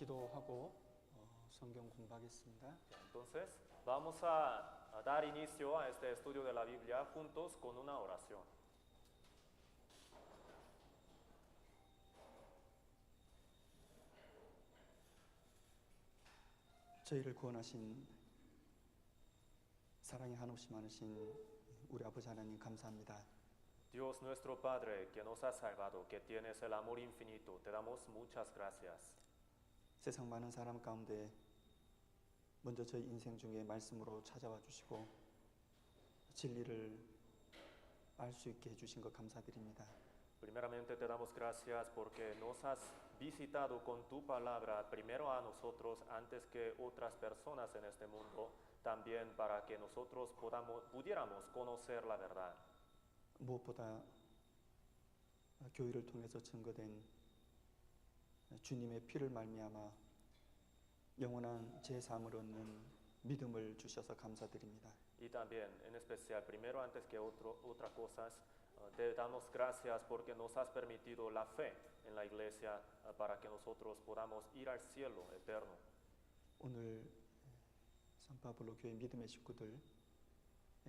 기도하고 성경 공부하겠습니다. Entonces, vamos a dar inicio a este estudio de la Biblia juntos con una oración. 저희를 구원하신 사랑이 한없이 많으신 우리 아버지 하나님 감사합니다. Dios nuestro Padre, que nos has salvado, que tienes el amor infinito, te damos muchas gracias. 세상 많은 사람 가운데 먼저 저희 인생 중에 말씀으로 찾아와 주시고 진리를 알 수 있게 해주신 것 감사드립니다. Primeramente te damos gracias porque nos has visitado con tu palabra, primero a nosotros antes que otras personas en este mundo, también para que nosotros pudiéramos conocer la verdad. 무엇보다 교회를 통해서 증거된 주님의 피를 말미암아 영원한 제사함을 얻는 믿음을 주셔서 감사드립니다. Y también, en especial, primero antes que otras cosas, te damos gracias porque nos has permitido la fe en la iglesia para que nosotros podamos ir al cielo eterno. 오늘 산파블로 교회 믿음의 식구들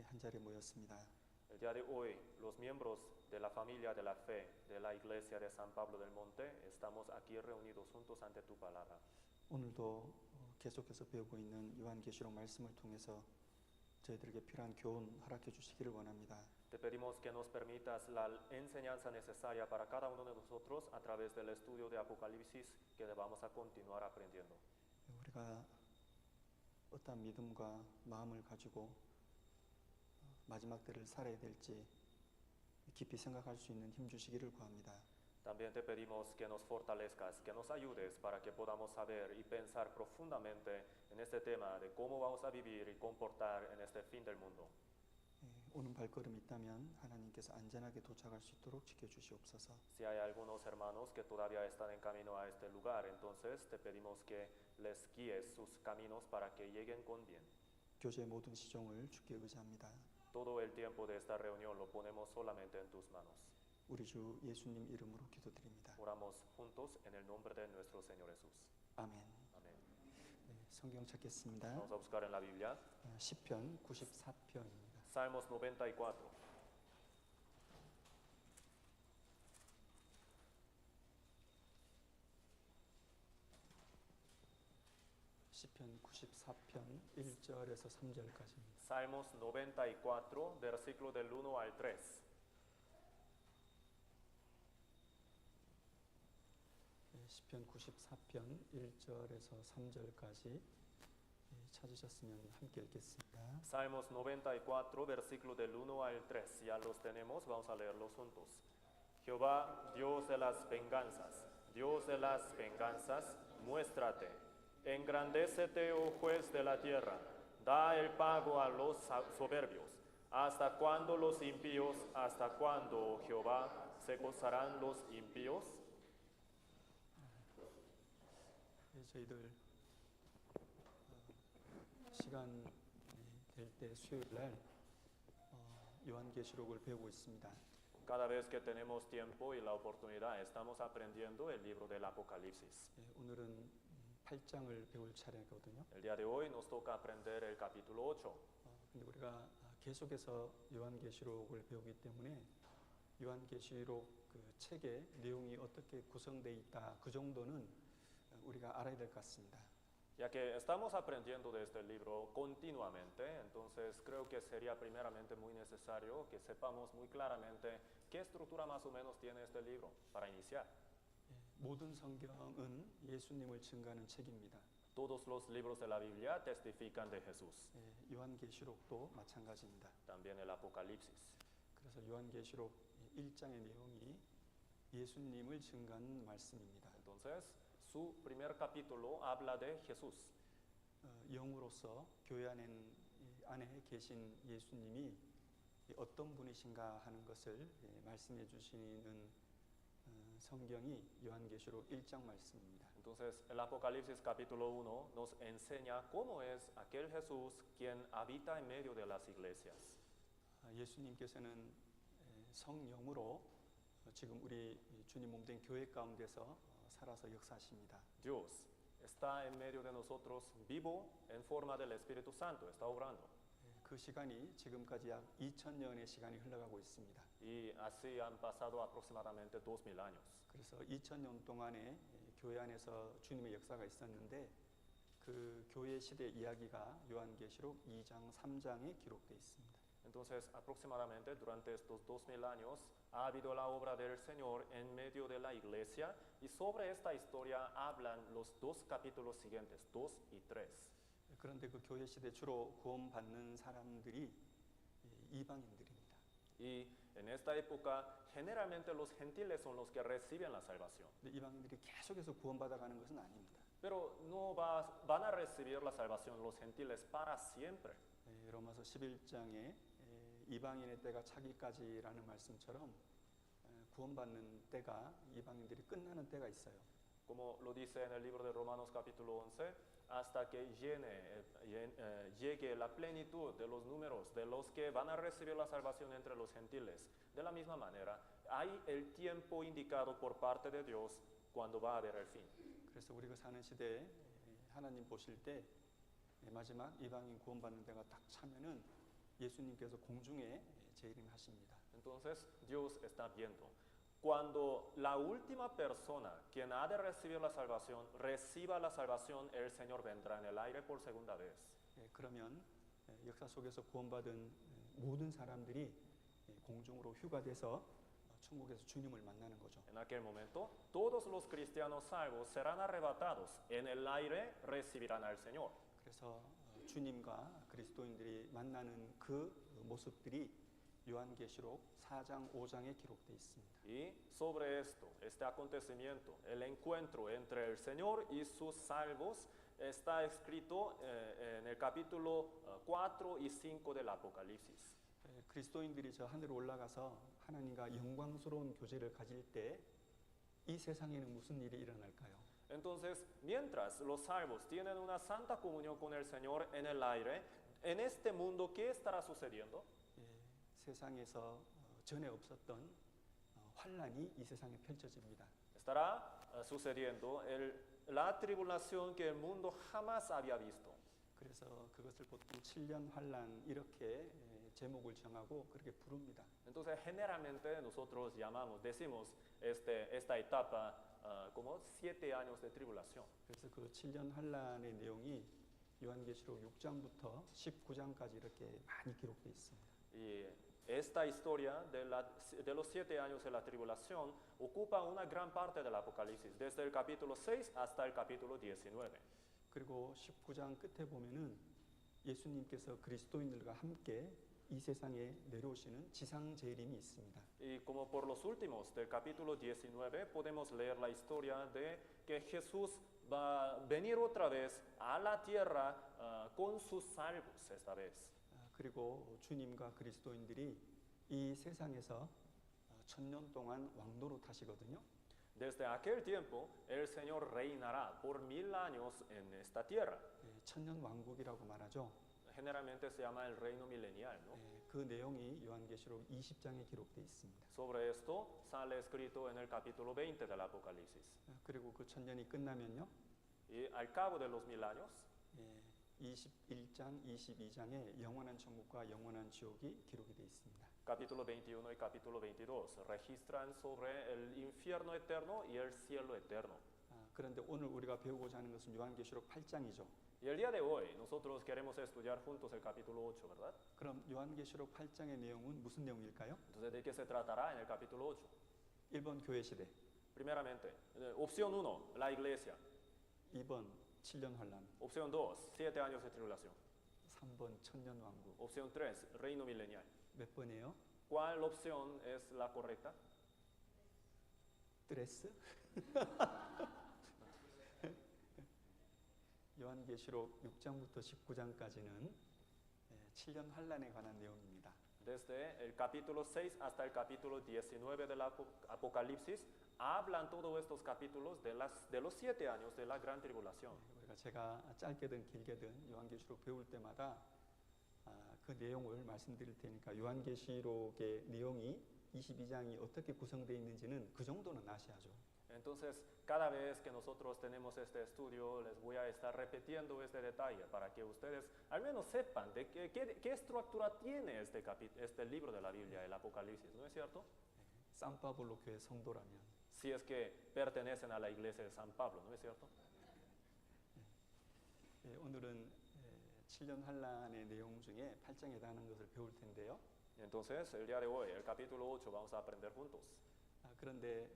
한 자리에 모였습니다. El día de hoy, los miembros de la familia de la fe de la iglesia de San Pablo del Monte estamos aquí reunidos juntos ante tu palabra. 오늘도 계속해서 배우고 있는 요한계시록 말씀을 통해서 저희들에게 필요한 교훈 허락해 주시기를 원합니다. Te pedimos que nos permitas la enseñanza necesaria para cada uno de nosotros a través del estudio de Apocalipsis que vamos a continuar aprendiendo. 우리가 어떤 믿음과 마음을 가지고 마지막 때를 살아야 될지 깊이 생각할 수 있는 힘 주시기를 구합니다. También te pedimos que nos fortalezcas, que nos ayudes para que podamos saber y pensar profundamente en este tema de cómo vamos a vivir y comportar en este fin del mundo. 오는 발걸음이 있다면 하나님께서 안전하게 도착할 수 있도록 지켜주시옵소서. Si hay algunos hermanos que todavía están en camino a este lugar, entonces te pedimos que les guíes sus caminos para que lleguen con bien. 교제의 모든 시종을 주께 의지합니다. Todo el tiempo de esta reunión lo ponemos solamente en tus manos. 우리 주 예수님 이름으로 기도드립니다. Oramos juntos en el nombre de nuestro Señor Jesús. 아멘. Amén. 성경 찾겠습니다. Vamos a buscar en la Biblia. 시편 94편입니다. Salmos 94. 시편 94편 1절에서 3절까지입니다. Salmos 94, versículo del 1 al 3. 시편 94편 1절에서 3절까지 찾으셨으면 함께 읽겠습니다. Salmos 94, versículo del 1 al 3. Ya los tenemos, vamos a leerlos juntos. Jehová, Dios de las venganzas, Dios de las venganzas, muéstrate. Engrandécete, oh juez de la tierra. Da el pago a los soberbios. ¿Hasta cuándo los impíos? ¿Hasta cuándo, oh Jehová, se gozarán los impíos? 저희들 시간 될 때 수요일 날 요한계시록을 배우고 있습니다. Cada vez que tenemos tiempo y la oportunidad, estamos aprendiendo el libro del Apocalipsis. 오늘은 8장을 배울 차례거든요. El día de hoy nos toca aprender el capítulo 8. 근데 우리가 계속해서 요한계시록을 배우기 때문에 요한계시록 그 책의 내용이 어떻게 구성되어 있다 그 정도는 우리가 알아야 될 것 같습니다. Ya que estamos aprendiendo de este libro continuamente, entonces creo que sería primeramente muy necesario que sepamos muy claramente qué estructura más o menos tiene este libro para iniciar. 모든 성경은 예수님을 증거하는 책입니다. Todos los libros de la Biblia testifican de Jesús. 요한계시록도 마찬가지입니다. También el Apocalipsis. 그래서 요한계시록 1장의 내용이 예수님을 증거하는 말씀입니다. Entonces, su primer capítulo habla de Jesús. 영으로서 교회 안에 계신 예수님이 어떤 분이신가 하는 것을 말씀해 주시는 성경이 요한계시록 1장 말씀입니다. Entonces, el Apocalipsis capítulo 1 nos enseña cómo es aquel Jesús quien habita en medio de las iglesias. 예수님께서는 성령으로 지금 우리 주님 몸된 교회 가운데서 살아서 역사하십니다. Dios está en medio de nosotros vivo en forma del Espíritu Santo, está obrando. 그 시간이 지금까지 약 2000년의 시간이 흘러가고 있습니다. Y así han pasado aproximadamente 2000 años. 그래서 2000년 동안에 교회 안에서 주님의 역사가 있었는데 그 교회 시대 이야기가 요한계시록 2장, 3장에 기록되어 있습니다. Entonces, aproximadamente durante estos 2000 años ha habido la obra del Señor en medio de la iglesia y sobre esta historia hablan los dos capítulos siguientes, 2 y 3. 그런데 그 교회 시대 주로 구원받는 사람들이 이방인들입니다. Y en esta época, generalmente los gentiles son los que reciben la salvación. 근데 이방인들이 계속해서 구원받아가는 것은 아닙니다. Pero no van a recibir la salvación los gentiles para siempre. 로마서 11장에 이방인의 때가 차기까지라는 말씀처럼 구원받는 때가 이방인들이 끝나는 때가 있어요. Como lo dice en el libro de Romanos capítulo 11, hasta que llegue la plenitud de los números de los que van a recibir la salvación entre los gentiles. De la misma manera, hay el tiempo indicado por parte de Dios cuando va a haber el fin. 그래서 우리가 사는 시대에 하나님 보실 때 마지막 이방인 구원받는 때가 딱 차면은 예수님께서 공중에 재림하십니다. Entonces, Dios está viendo. Cuando la última persona quien ha de recibir la salvación reciba la salvación, el Señor vendrá en el aire por segunda vez. 그러면 역사 속에서 구원받은 모든 사람들이 공중으로 휴가돼서 천국에서 주님을 만나는 거죠. En aquel momento, todos los cristianos salvos serán arrebatados. En el aire recibirán al Señor. 그래서 주님과 그리스도인들이 만나는 그 모습들이 요한계시록 4장, 5장에 기록되어 있습니다. Y sobre esto, este acontecimiento, el encuentro entre el Señor y sus salvos, está escrito en el capítulo 4 y 5 del Apocalipsis. 그리스도인들이 저 하늘에 올라가서 하나님과 영광스러운 교제를 가질 때 이 세상에는 무슨 일이 일어날까요? Entonces, mientras los salvos tienen una santa comunión con el Señor en el aire, en este mundo, ¿qué estará sucediendo? 세상에서 전에 없었던 환란이 이 세상에 펼쳐집니다. Estará sucediendo la tribulación que el mundo jamás había visto. 그래서 그것을 보통 7년 환란 이렇게 제목을 정하고 그렇게 부릅니다. Entonces, generalmente nosotros decimos esta etapa como 7 años de tribulación. 그래서 그 7년 환란의 내용이 요한계시록 6장부터 19장까지 이렇게 많이 기록되어 있습니다. Y esta historia de los 7 años de la tribulación ocupa una gran parte del Apocalipsis, desde el capítulo 6 hasta el capítulo 19. 그리고 19장 끝에 보면은 예수님께서 그리스도인들과 함께 이 세상에 내려오시는 지상 재림이 있습니다. Y como por los últimos del capítulo 19 podemos leer la historia de que Jesús va a venir otra vez a la tierra con sus salvos esta vez. 그리고 주님과 그리스도인들이 이 세상에서 1000년 동안 왕노로 타시거든요. Desde aquel tiempo el Señor reinará por 1000 años en esta tierra. 천년 왕국이라고 말하죠. Generalmente se llama el reino milenial, ¿no? 그 내용이 요한계시록 20장에 기록되어 있습니다. Sobre esto sale escrito en el capítulo 20 del Apocalipsis. 그리고 그 천년이 끝나면요. Y al cabo de los 1000 años, 21장, 22장에 영원한 천국과 영원한 지옥이 기록이 되어 있습니다. capítulo 21 y capítulo 22 registran sobre el infierno eterno y el cielo eterno. 그런데 오늘 우리가 배우고자 하는 것은 요한계시록 8장이죠. Y el día de hoy nosotros queremos estudiar juntos el capítulo 8, ¿verdad? 그럼 요한계시록 8장의 내용은 무슨 내용일까요? Entonces, ¿de qué se tratará en el capítulo 8? 1번 교회 시대, Primeramente, opción 1, la iglesia. 2번 7년 환란, Opción 2, 7 años de tribulación. 3번 천년 왕국. Opción 3, reino milenial. 몇 번이에요? ¿Cuál opción es la correcta? 드레스? 요한계시록 6장부터 19장까지는 7년 환란에 관한 내용입니다. Desde el capítulo 6 hasta el capítulo 19 del Apocalipsis, hablan todos estos capítulos de los 7 años de la gran tribulación. 우리가 제가 짧게든 길게든 요한계시록 배울 때마다 그 내용을 말씀드릴 테니까 요한계시록의 내용이 22장이 어떻게 구성되어 있는지는 그 정도는 아셔야죠. Entonces, cada vez que nosotros tenemos este estudio, les voy a estar repitiendo este detalle para que ustedes al menos sepan de qué estructura tiene este libro de la Biblia, el Apocalipsis, ¿no es cierto? 산파볼로 교회 성도라면 Si es que pertenecen a la iglesia de San Pablo, ¿no es cierto? 오늘은 7년 환란의 내용 중에 8장에 해당하는 것을 배울 텐데요. Entonces, el día de hoy, el capítulo 8, vamos a aprender juntos. 그런데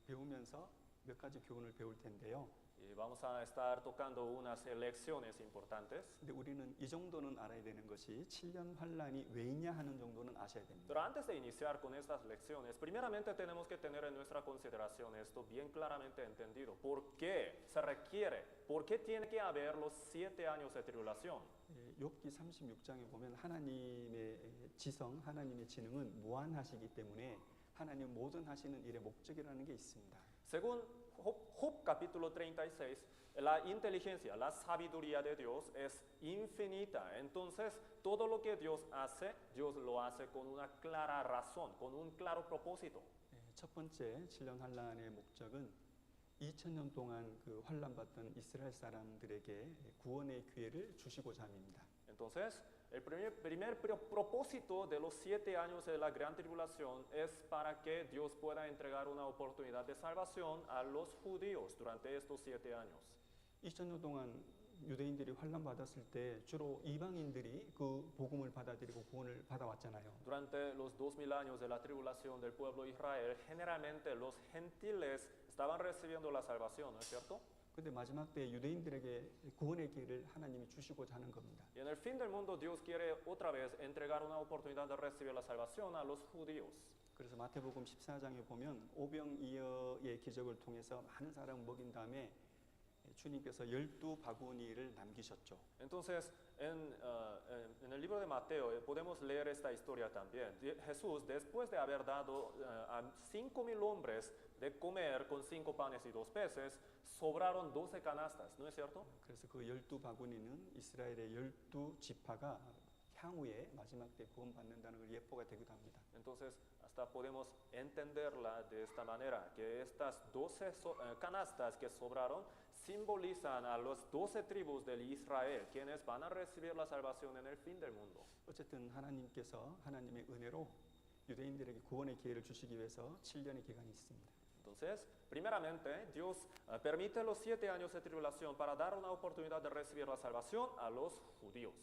배우면서 몇 가지 교훈을 배울 텐데요. Y vamos a estar tocando unas lecciones importantes. 근데 우리는 이 정도는 알아야 되는 것이 7년 환란이 왜 있냐 하는 정도는 아셔야 됩니다. Pero antes de iniciar con estas lecciones, primeramente tenemos que tener en nuestra consideración esto bien claramente entendido. ¿Por qué se requiere? ¿Por qué tiene que haber los 7 años de tribulación? 욥기 36장에 보면 하나님의 지성, 하나님의 지능은 무한하시기 때문에 하나님 모든 하시는 일의 목적이라는 게 있습니다. Según Job capítulo 36, la inteligencia, la sabiduría de Dios es infinita. Entonces, todo lo que Dios lo hace con una clara razón, con un claro propósito. 첫 번째 7년 환란의 목적은 2000년 동안 그 환란 받던 이스라엘 사람들에게 구원의 기회를 주시고자 함입니다. Entonces, el primer propósito de los 7 años de la gran tribulación es para que Dios pueda entregar una oportunidad de salvación a los judíos durante estos 7 años. 2000년 동안 유대인들이 환란 받았을 때 주로 이방인들이 그 복음을 받아들이고 구원을 받아왔잖아요. Durante los 2000 años de la tribulación del pueblo de Israel, generalmente los gentiles estaban recibiendo la salvación, ¿no es cierto? 근데 마지막 때 유대인들에게 구원의 기회를 하나님이 주시고자 하는 겁니다. Y en el fin del mundo Dios quiere otra vez entregar una oportunidad de recibir la salvación a los judíos. 그래서 마태복음 14장에 보면 오병이어의 기적을 통해서 많은 사람을 먹인 다음에 주님께서 12바구니를 남기셨죠. Entonces, en el libro de Mateo podemos leer esta historia también. Jesús, después de haber dado a 5,000 hombres de comer con 5 panes y 2 peces, sobraron 12 canastas, ¿no es cierto? 그래서 그 12바구니는 이스라엘의 12지파가 향후에 마지막 때 구원받는다는 걸 예표가 되기도 합니다. Entonces, hasta podemos entenderla de esta manera, que estas 12 canastas que sobraron simbolizan a las 12 tribus de Israel, quienes van a recibir la salvación en el fin del mundo. 어쨌든 하나님께서 하나님의 은혜로 유대인들에게 구원의 기회를 주시기 위해서 7년의 기간이 있습니다. Entonces, primeramente, Dios permite los 7 años de tribulación para dar una oportunidad de recibir la salvación a los judíos.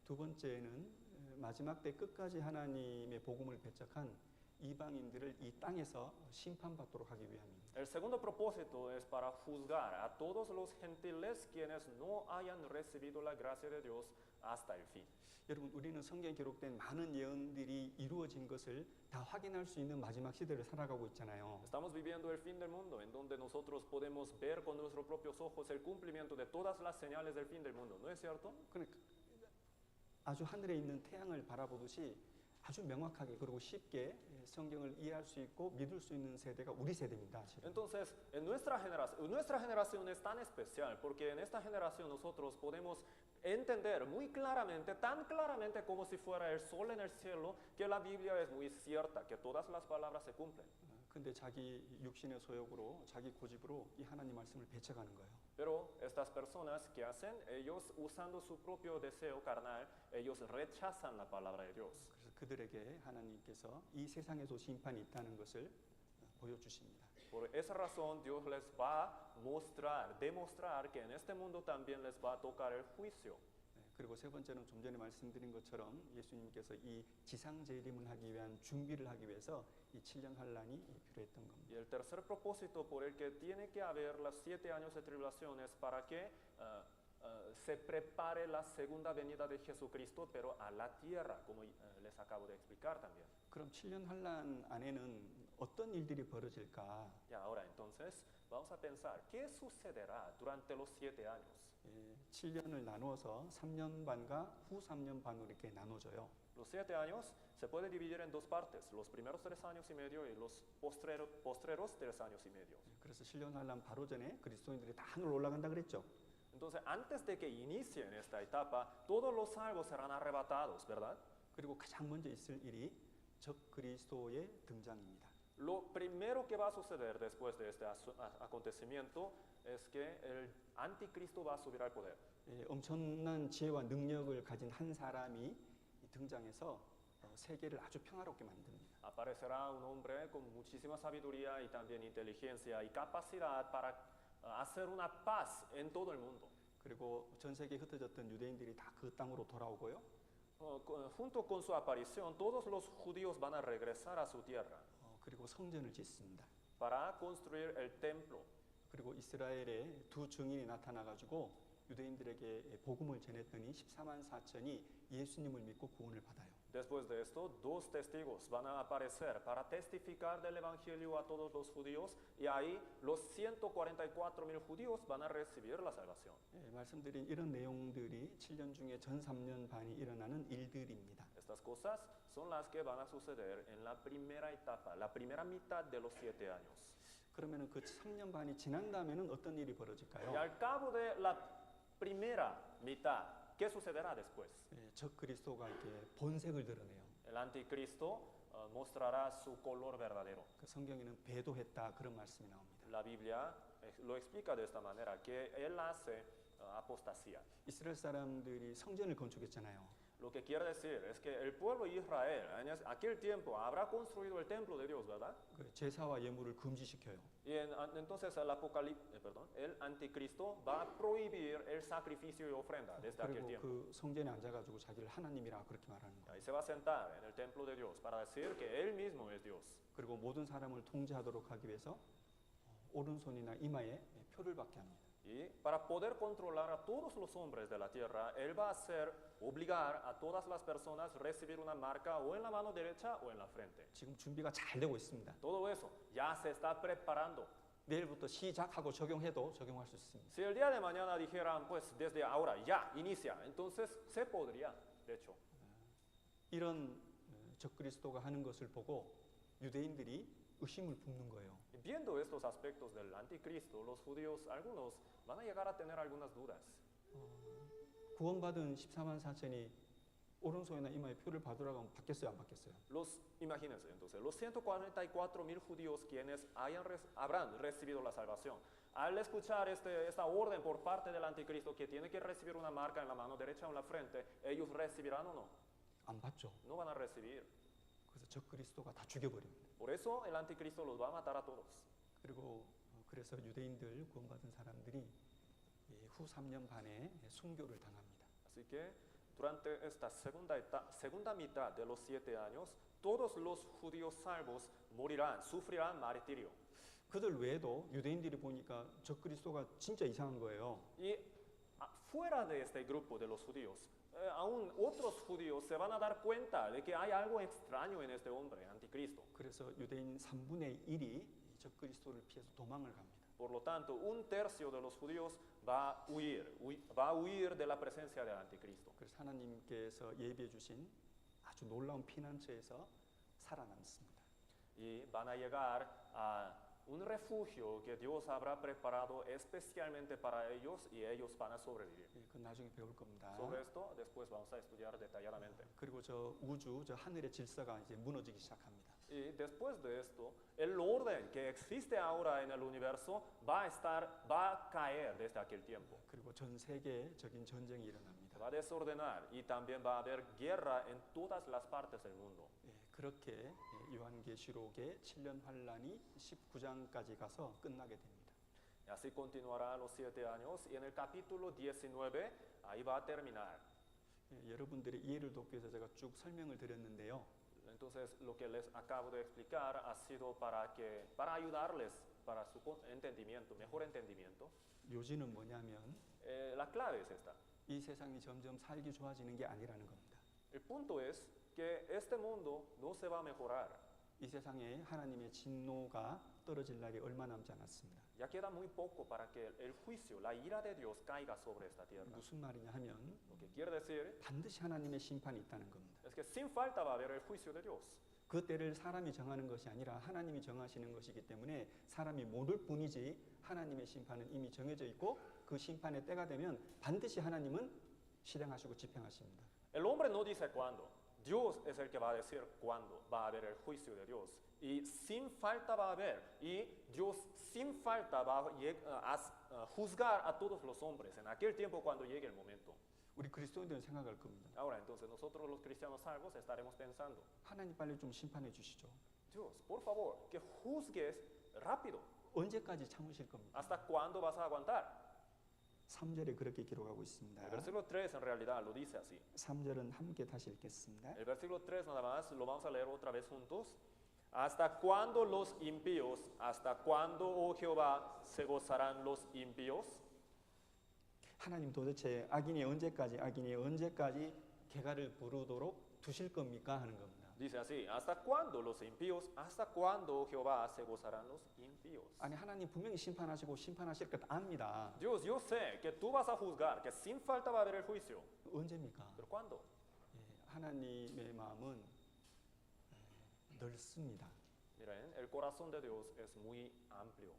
두 번째는 마지막 때 끝까지 하나님의 복음을 배척한 이방인들을 이 땅에서 심판받도록 하기 위함입니다. El segundo propósito es para juzgar a todos los gentiles quienes no hayan recibido la gracia de Dios hasta el fin. 여러분, 우리는 성경에 기록된 많은 예언들이 이루어진 것을 다 확인할 수 있는 마지막 시대를 살아가고 있잖아요. Estamos viviendo el fin del mundo, en donde nosotros podemos ver con nuestros propios ojos el cumplimiento de todas las señales del fin del mundo, ¿no es cierto? 그러니까 아주 하늘에 있는 태양을 바라보듯이 아주 명확하게 그리고 쉽게 성경을 이해할 수 있고 믿을 수 있는 세대가 우리 세대입니다. 지금. Entonces, nuestra generación es tan especial porque en esta generación nosotros podemos entender muy claramente, tan claramente como si fuera el sol en el cielo, que la Biblia es muy cierta, que todas las palabras se cumplen. 근데 자기 육신의 소욕으로 자기 고집으로 이 하나님 말씀을 배척하는 거예요. Pero estas personas, ¿qué hacen? Ellos, usando su propio deseo carnal, ellos rechazan la palabra de Dios. 그래서 그들에게 하나님께서 이 세상에도 심판이 있다는 것을 보여주십니다. Por esa razón, Dios les va a demostrar que en este mundo también les va a tocar el juicio. 그리고 세 번째는 좀 전에 말씀드린 것처럼 예수님께서 이 지상 재림을 하기 위한 준비를 하기 위해서 이 7년 환란이 필요했던 겁니다. Y el tercer propósito por el que tiene que haber los 7 años de tribulación es para que se prepare la segunda venida de Jesucristo, pero a la tierra, como les acabo de explicar también. 그럼 7년 환란 안에는 어떤 일들이 벌어질까? Y ahora entonces vamos a pensar, ¿qué sucederá durante los 7 años? 7년을 나누어서 3년 반과 후 3년 반으로 이렇게 나눠져요. Los 7 años se puede dividir en 2 partes, los primeros 3 años y medio y los postreros 3 años y medio. 그래서 7년 환란 바로 전에 그리스도인들이 다 하늘로 올라간다 그랬죠. Entonces, antes de que inicien esta etapa, todos los salvos serán arrebatados, ¿verdad? 그리고 가장 먼저 있을 일이 적 그리스도의 등장입니다. Lo primero que va a suceder después de este acontecimiento es que el anticristo va a subir al poder. 엄청난 지혜와 능력을 가진 한 사람이 등장해서 세계를 아주 평화롭게 만듭니다. Aparecerá un hombre con muchísima sabiduría y también inteligencia y capacidad para hacer una paz en todo el mundo. 그리고 전 세계에 흩어졌던 유대인들이 다 그 땅으로 돌아오고요. Junto con su aparición, todos los judíos van a regresar a su tierra 그리고 성전을 짓습니다. para construir el templo. 그리고 이스라엘에 두 증인이 나타나가지고 유대인들에게 복음을 전했더니 14만 4천이 예수님을 믿고 구원을 받아요. Después de esto, dos testigos van a aparecer para testificar del evangelio a todos los judíos y ahí los 144,000 judíos van a recibir la salvación. 말씀드린 이런 내용들이 7년 중에 전 3년 반이 일어나는 일들입니다. Estas cosas son las que van a suceder en la primera etapa, la primera mitad de los 7 años. 그러면 그 3년 반이 지난 다음에는 어떤 일이 Y 벌어질까요? al cabo de la primera mitad, ¿qué sucederá después? 적 그리스도가 이렇게 본색을 드러내요. El anticristo mostrará su color verdadero. 그 성경에는 배도했다 그런 말씀이 나옵니다. La Biblia lo explica de esta manera, que él hace apostasía. 이스라엘 사람들이 성전을 건축했잖아요. Lo que quiere decir es que el pueblo de Israel en aquel tiempo habrá construido el templo de Dios, ¿verdad? 그 제사와 예물을 금지시켜요. Y entonces el anticristo va a prohibir el sacrificio y ofrenda desde aquel 그리고 tiempo. 그 성전에 앉아가지고 자기를 하나님이라 그렇게 말하는 거예요. Ahí se va a sentar en el templo de Dios para decir que él mismo es Dios. 그리고 모든 사람을 통제하도록 하기 위해서 오른손이나 이마에 표를 받게 합니다. Y para poder controlar a todos los hombres de la tierra, él va a obligar a todas las personas a recibir una marca o en la mano derecha o en la frente. 지금 준비가 잘 되고 있습니다. Todo eso ya se está preparando. 내일부터 시작하고 적용해도 적용할 수 있습니다. Si el día de mañana dijeran, pues desde ahora ya inicia, entonces se podría, de hecho. 이런 적그리스도가 하는 것을 보고 유대인들이 의심을 품는 거예요. Viendo estos aspectos del anticristo, los judíos, algunos van a llegar a tener algunas dudas. 구원받은 14만 4천이 오른손이나 이마에 표를 받으라고 하면 받겠어요, 안 받겠어요? Imagínense entonces, los 144,000 judíos quienes habrán recibido la salvación, al escuchar esta orden por parte del anticristo que tiene que recibir una marca en la mano derecha o en la frente, ¿ellos recibirán o no? 안 받죠. No van a recibir. 그래서 적그리스도가 다 죽여버립니다. Por eso el anticristo los va a matar a todos. 그리고 그래서 유대인들 구원받은 사람들이 후 3년 반에 순교를 당합니다. Así que durante esta segunda mitad de los 7 años, todos los judíos salvos morirán, sufrirán martirio. 그들 외에도 유대인들이 보니까 적그리스도가 진짜 이상한 거예요. Y fuera de este grupo de los judíos, aún otros judíos se van a dar cuenta de que hay algo extraño en este hombre, anticristo. 그래서 유대인 3분의 1이 적그리스도를 피해서 도망을 갑니다. Por lo tanto, 1/3 de los judíos va a huir de la presencia del anticristo. 그래서 하나님께서 예비해 주신 아주 놀라운 피난처에서 살아남습니다. Y van a llegar a un refugio que Dios habrá preparado especialmente para ellos y ellos van a sobrevivir. 그건 나중에 배울 겁니다. Sobre esto después vamos a estudiar detalladamente. 그리고 저 우주, 저 하늘의 질서가 이제 무너지기 시작합니다. Y después de esto, el orden que existe ahora en el universo va a caer desde aquel tiempo. 그리고 전 세계적인 전쟁이 일어납니다. Va a desordenar y también va a haber guerra en todas las partes del mundo. 그렇게 요한계시록의 7년 환란이 19장까지 가서 끝나게 됩니다. Y así continuará los 7 años y en el capítulo 19 ahí va a terminar. 여러분들의 이해를 돕기 위해서 제가 쭉 설명을 드렸는데요. Entonces lo que les acabo de explicar ha sido para ayudarles para su entendimiento, mejor entendimiento. 요지는 뭐냐면 La clave es esta. 이 세상이 점점 살기 좋아지는 게 아니라는 겁니다. El punto es que este mundo no se va a mejorar. 이 세상에 하나님의 진노가 떨어질 날이 얼마 남지 않았습니다. Ya queda muy poco para que el juicio, la ira de Dios caiga sobre esta tierra. 무슨 말이냐 하면 Lo que quiere decir 반드시 하나님의 심판이 있다는 겁니다. es que sin falta va a haber el juicio de Dios. 그 때를 사람이 정하는 것이 아니라 하나님이 정하시는 것이기 때문에 사람이 못 올 뿐이지 하나님의 심판은 이미 정해져 있고 그 심판의 때가 되면 반드시 하나님은 실행하시고 집행하십니다. El hombre no dice cuándo. Dios es el que va a decir cuándo va a haber el juicio de Dios. Y sin falta va a haber. Y Dios sin falta va a juzgar a todos los hombres en aquel tiempo cuando llegue el momento. 우리 그리스도인들은 생각할 겁니다. Ahora, entonces nosotros los cristianos salvos estaremos pensando, 하나님 빨리 좀 심판해 주시죠. Dios, por favor, que juzgues rápido. 언제까지 참으실 겁니까? ¿Hasta cuándo vas a aguantar? 3절에 그렇게 기록하고 있습니다. El versículo 3 en realidad lo dice así. 3절은 함께 다시 읽겠습니다. El versículo 3 nada más lo vamos a leer otra vez juntos. ¿Hasta cuándo los impíos, hasta cuándo, oh Jehová, se gozarán los impíos? 하나님 도대체 악인이 언제까지 개가를 부르도록 두실 겁니까? 하는 겁니다. Dice así, ¿hasta cuándo los impíos, hasta cuándo, oh Jehová, se gozarán los impíos? 아니 하나님 분명히 심판하시고 심판하실 것 압니다. Dios, yo sé que tú vas a juzgar, que sin falta va a haber el juicio. 언제입니까? ¿Pero cuándo? 하나님의 마음은 넓습니다. Miren, el corazón de Dios es muy amplio.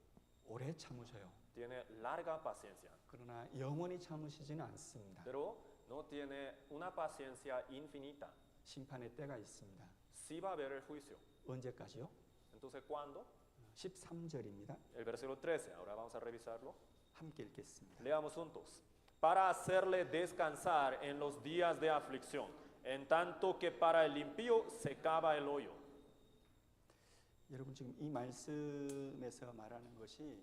오래 참으셔요. Tiene larga paciencia, 그러나 영원히 참으시지는 않습니다. pero no tiene una paciencia infinita. 심판의 때가 있습니다. Sí va a haber el juicio. 언제까지요? Entonces, ¿cuándo? 13절입니다. El versículo 13, ahora vamos a revisarlo. 함께 읽겠습니다. Leamos juntos. Para hacerle descansar en los días de aflicción, en tanto que para el impío se cava el hoyo. 여러분 지금 이 말씀에서 말하는 것이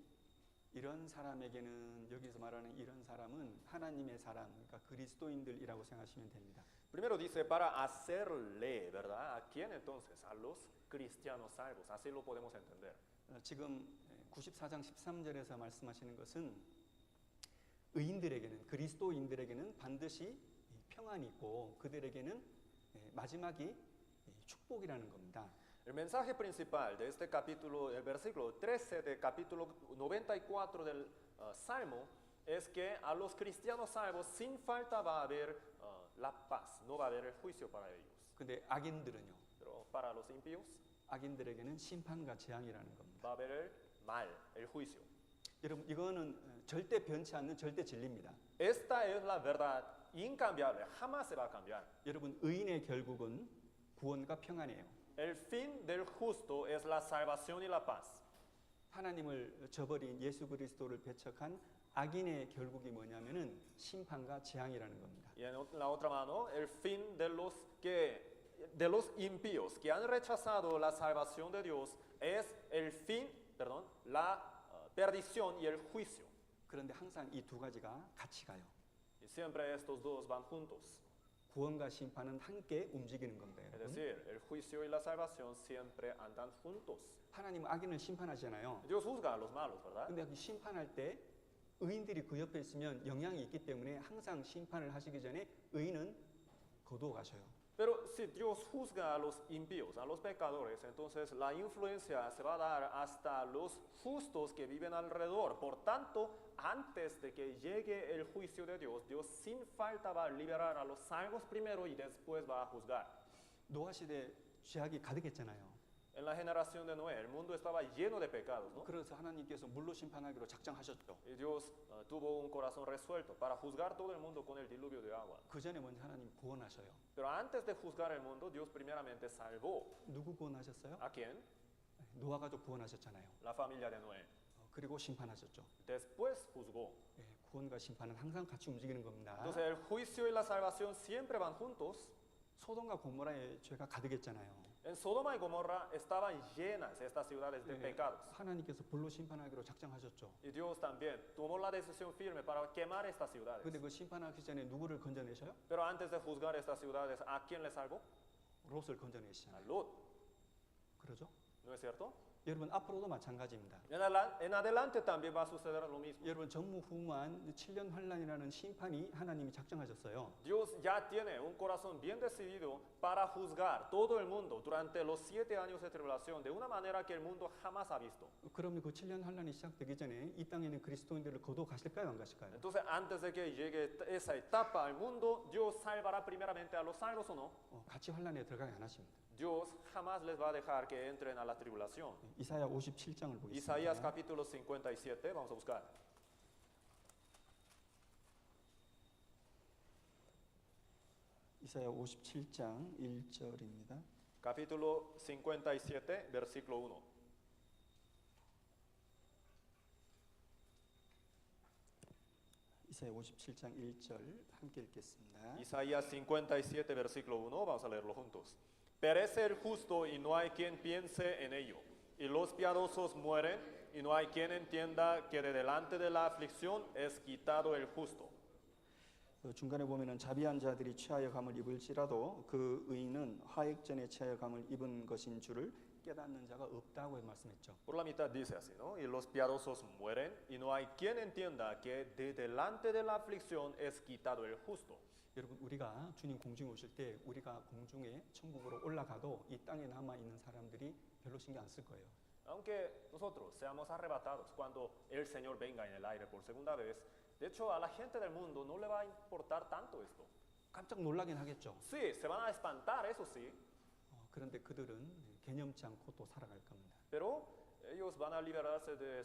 이런 사람에게는 여기서 말하는 이런 사람은 하나님의 사람, 그러니까 그리스도인들이라고 생각하시면 됩니다. Primero dice para hacerle, ¿verdad? ¿A quién entonces? A los cristianos salvos. Así lo podemos entender. 지금 94장 13절에서 말씀하시는 것은 의인들에게는 그리스도인들에게는 반드시 평안이 있고 그들에게는 마지막이 축복이라는 겁니다. El mensaje principal de este capítulo, el versículo 13 del capítulo 94 del Salmo, es que a los cristianos salvos sin falta va a haber la paz, no va a haber el juicio para ellos. 근데 악인들은요. Pero para los impíos 악인들에게는 심판과 재앙이라는 겁니다. va a haber el mal, el juicio. 여러분 이거는 절대 변치 않는 절대 진리입니다. Esta es la verdad incambiable, jamás se va a cambiar. 여러분 의인의 결국은 구원과 평안이에요. El fin del justo es la salvación y la paz. 하나님을 저버린 예수 그리스도를 배척한 악인의 결국이 뭐냐면은 심판과 재앙이라는 겁니다. Y en la otra mano, el fin de los impíos que han rechazado la salvación de Dios es el fin, perdón, la perdición y el juicio. 그런데 항상 이 두 가지가 같이 가요. Y siempre estos dos van juntos. 구원과 심판은 함께 움직이는 겁니다. Es 여러분. decir, el juicio y la salvación siempre andan juntos. 하나님은 악인을 심판하시잖아요. Dios juzga a los malos, ¿verdad? 근데 그 심판할 때 의인들이 그 옆에 있으면 영향이 있기 때문에 항상 심판을 하시기 전에 의인은 거두어 가셔요. Pero si Dios juzga a los impíos, a los pecadores, entonces la influencia se va a dar hasta los justos que viven alrededor. Por tanto, antes de que llegue el juicio de Dios, Dios sin falta va a liberar a los salvos primero y después va a juzgar. 노아 시대 죄악이 가득했잖아요. En la generación de Noé, el mundo estaba lleno de pecados, ¿no? 그래서 하나님께서 물로 심판하기로 작정하셨죠. Y Dios tuvo un corazón resuelto para juzgar todo el mundo con el diluvio de agua. 그 전에 먼저 하나님 구원하셔요. Pero antes de juzgar el mundo, Dios primeramente salvó. 누구 구원하셨어요? ¿A quién? 노아 가족 구원하셨잖아요. La familia de Noé. 그리고 심판하셨죠. Después juzgó. 구원과 심판은 항상 같이 움직이는 겁니다. Entonces el juicio y la salvación siempre van juntos. 소돔과 고모라의 죄가 가득했잖아요. En Sodoma y Gomorra estaban llenas estas ciudades de pecados. 하나님께서 불로 심판하기로 작정하셨죠. Y Dios también tomó la decisión firme para quemar estas ciudades. 근데 그 심판하기 전에 누구를 건져내셔요? Pero antes de juzgar estas ciudades, ¿a quién le salvó? 롯을 A 건져내시잖아요. Lot. 그러죠? ¿No es cierto? 여러분 앞으로도 마찬가지입니다. En adelante también va a suceder lo mismo. 여러분 전무후무한 7년 환란이라는 심판이 하나님이 작정하셨어요. Dios ya tiene un corazón bien decidido para juzgar todo el mundo durante los 7 años de tribulación de una manera que el mundo jamás ha visto. 그러면 그 7년 환란이 시작되기 전에 이 땅에 있는 그리스도인들을 거두어 가실까요, 안 가실까요? Entonces, antes de que llegue esa etapa al mundo, Dios salvará primeramente a los salvos o no. 같이 환란에 들어가게 안 하십니다. Dios jamás les va a dejar que entren a la tribulación. 이사야 57장을 보겠습니다. Isaías capítulo 57, vamos a buscar. 이사야 57장 1절입니다. Capítulo 57, versículo 1. 이사야 57장 1절 함께 읽겠습니다. Isaías 57, versículo 1, vamos a leerlo juntos. Perece el justo y no hay quien piense en ello, y los piadosos mueren y no hay quien entienda que de delante de la aflicción es quitado el justo. 중간에 보면은 자비한 자들이 취하여 감을 입을지라도 그 의인은 화액전에 취하여 감을 입은 것인 줄을 깨닫는 자가 없다고 말씀했죠. Por la mitad dice así, ¿no? Y los piadosos mueren y no hay quien entienda que de delante de la aflicción es quitado el justo. 여러분 우리가 주님 공중에 오실 때 우리가 공중에 천국으로 올라가도 이 땅에 남아 있는 사람들이 별로 신경 안 쓸 거예요. Aunque nosotros seamos arrebatados cuando el Señor venga en el aire por segunda vez, de hecho a la gente del mundo no le va a importar tanto esto. 깜짝 놀라긴 하겠죠. Sí, se van a espantar, eso sí, 그런데 그들은 개념치 않고 또 살아갈 겁니다. pero ellos van a liberarse de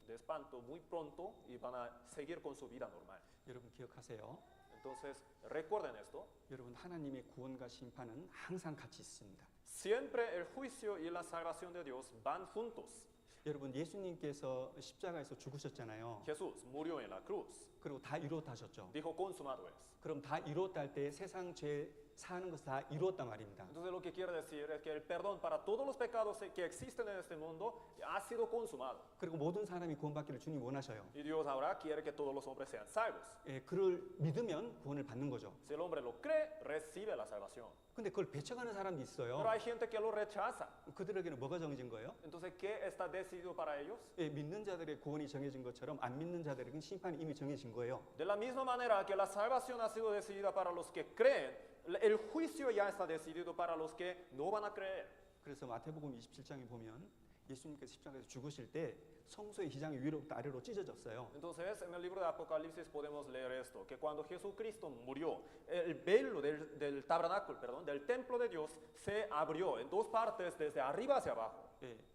espanto muy pronto y van a seguir con su vida normal. 여러분 기억하세요. Entonces, recuerden esto, 여러분 하나님의 구원과 심판은 항상 같이 있습니다. siempre el juicio y la salvación de Dios van juntos. 여러분 예수님께서 십자가에서 죽으셨잖아요. Jesús murió en la cruz, 그리고 다 이루었다 하셨죠. dijo consumado es. 그럼 다 이루었다 할 때 세상 죄 사는 것을 다 이루었단 말입니다. Entonces lo que quiere decir es que el perdón para todos los pecados que existen en este mundo ha sido consumado. 그리고 모든 사람이 구원받기를 주님 원하셔요. Y Dios ahora quiere que todos los hombres sean salvos. 그를 믿으면 구원을 받는 거죠. Si el hombre lo cree, recibe la salvación. 근데 그걸 배척하는 사람도 있어요. Pero hay gente que lo rechaza. 그들에게는 뭐가 정해진 거예요? Entonces, ¿qué está decidido para ellos? 믿는 자들의 구원이 정해진 것처럼 안 믿는 자들에게는 심판이 이미 정해진 거예요. De la misma manera que la salvación ha sido decidida para los que creen, el juicio ya está decidido para los que no van a creer. 그래서 마태복음 27장에 보면 예수님께서 십자가에서 죽으실 때 성소의 휘장이 위로부터 아래로 찢어졌어요. Entonces, en el libro de Apocalipsis podemos leer esto, que cuando Jesucristo murió, el velo del tabernáculo, perdón, del templo de Dios se abrió en dos partes desde arriba hacia abajo.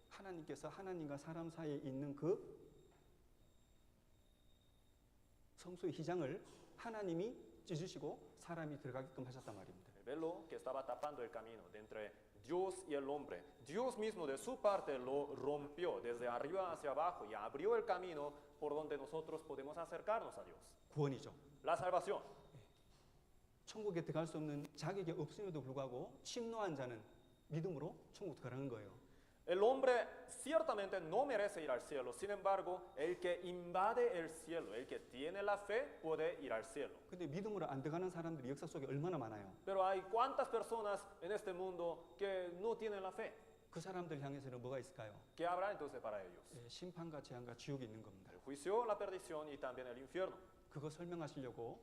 하나님께서 하나님과 사람 사이에 있는 그 성소의 휘장을 하나님이 찢으시고 사람이 들어가게끔 하셨단 말입니다. El velo que estaba tapando el camino de entre Dios y el hombre, Dios mismo de su parte lo rompió desde arriba hacia abajo y abrió el camino por donde nosotros podemos acercarnos a Dios. 구원이죠. La salvación. 천국에 들어갈 수 없는 자격이 없음에도 불구하고 침노한 자는 믿음으로 천국 들어가는 거예요. El hombre ciertamente no merece ir al cielo, sin embargo, el que invade el cielo, el que tiene la fe, puede ir al cielo. 근데 믿음으로 안 들어가는 사람들이 역사 속에 얼마나 많아요. Pero hay cuántas personas en este mundo que no tienen la fe. 그 사람들 향해서는 뭐가 있을까요? ¿Qué habrá entonces para ellos? 심판과 재앙과 지옥이 있는 겁니다. El juicio, la perdición y también el infierno. 그거 설명하시려고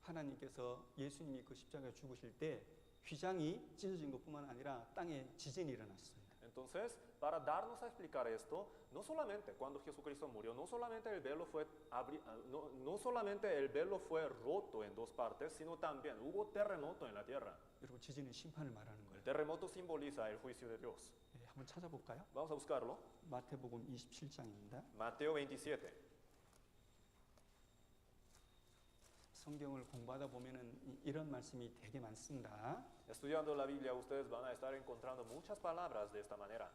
하나님께서 예수님이 그 십자가에 죽으실 때 휘장이 찢어진 것뿐만 아니라 땅에 지진이 일어났습니다. Entonces, para darnos a explicar esto, no solamente cuando Jesucristo murió, no solamente no solamente el velo fue roto en dos partes, sino también hubo terremoto en la tierra. 여러분 지진은 심판을 말하는 El 거예요. terremoto simboliza el juicio de Dios. 한번 찾아볼까요? Vamos a buscarlo. 마태복음 27장입니다. Mateo 27. 성경을 공부하다 보면은 이런 말씀이 되게 많습니다. Estudiando la Biblia, ustedes van a estar encontrando muchas palabras de esta manera,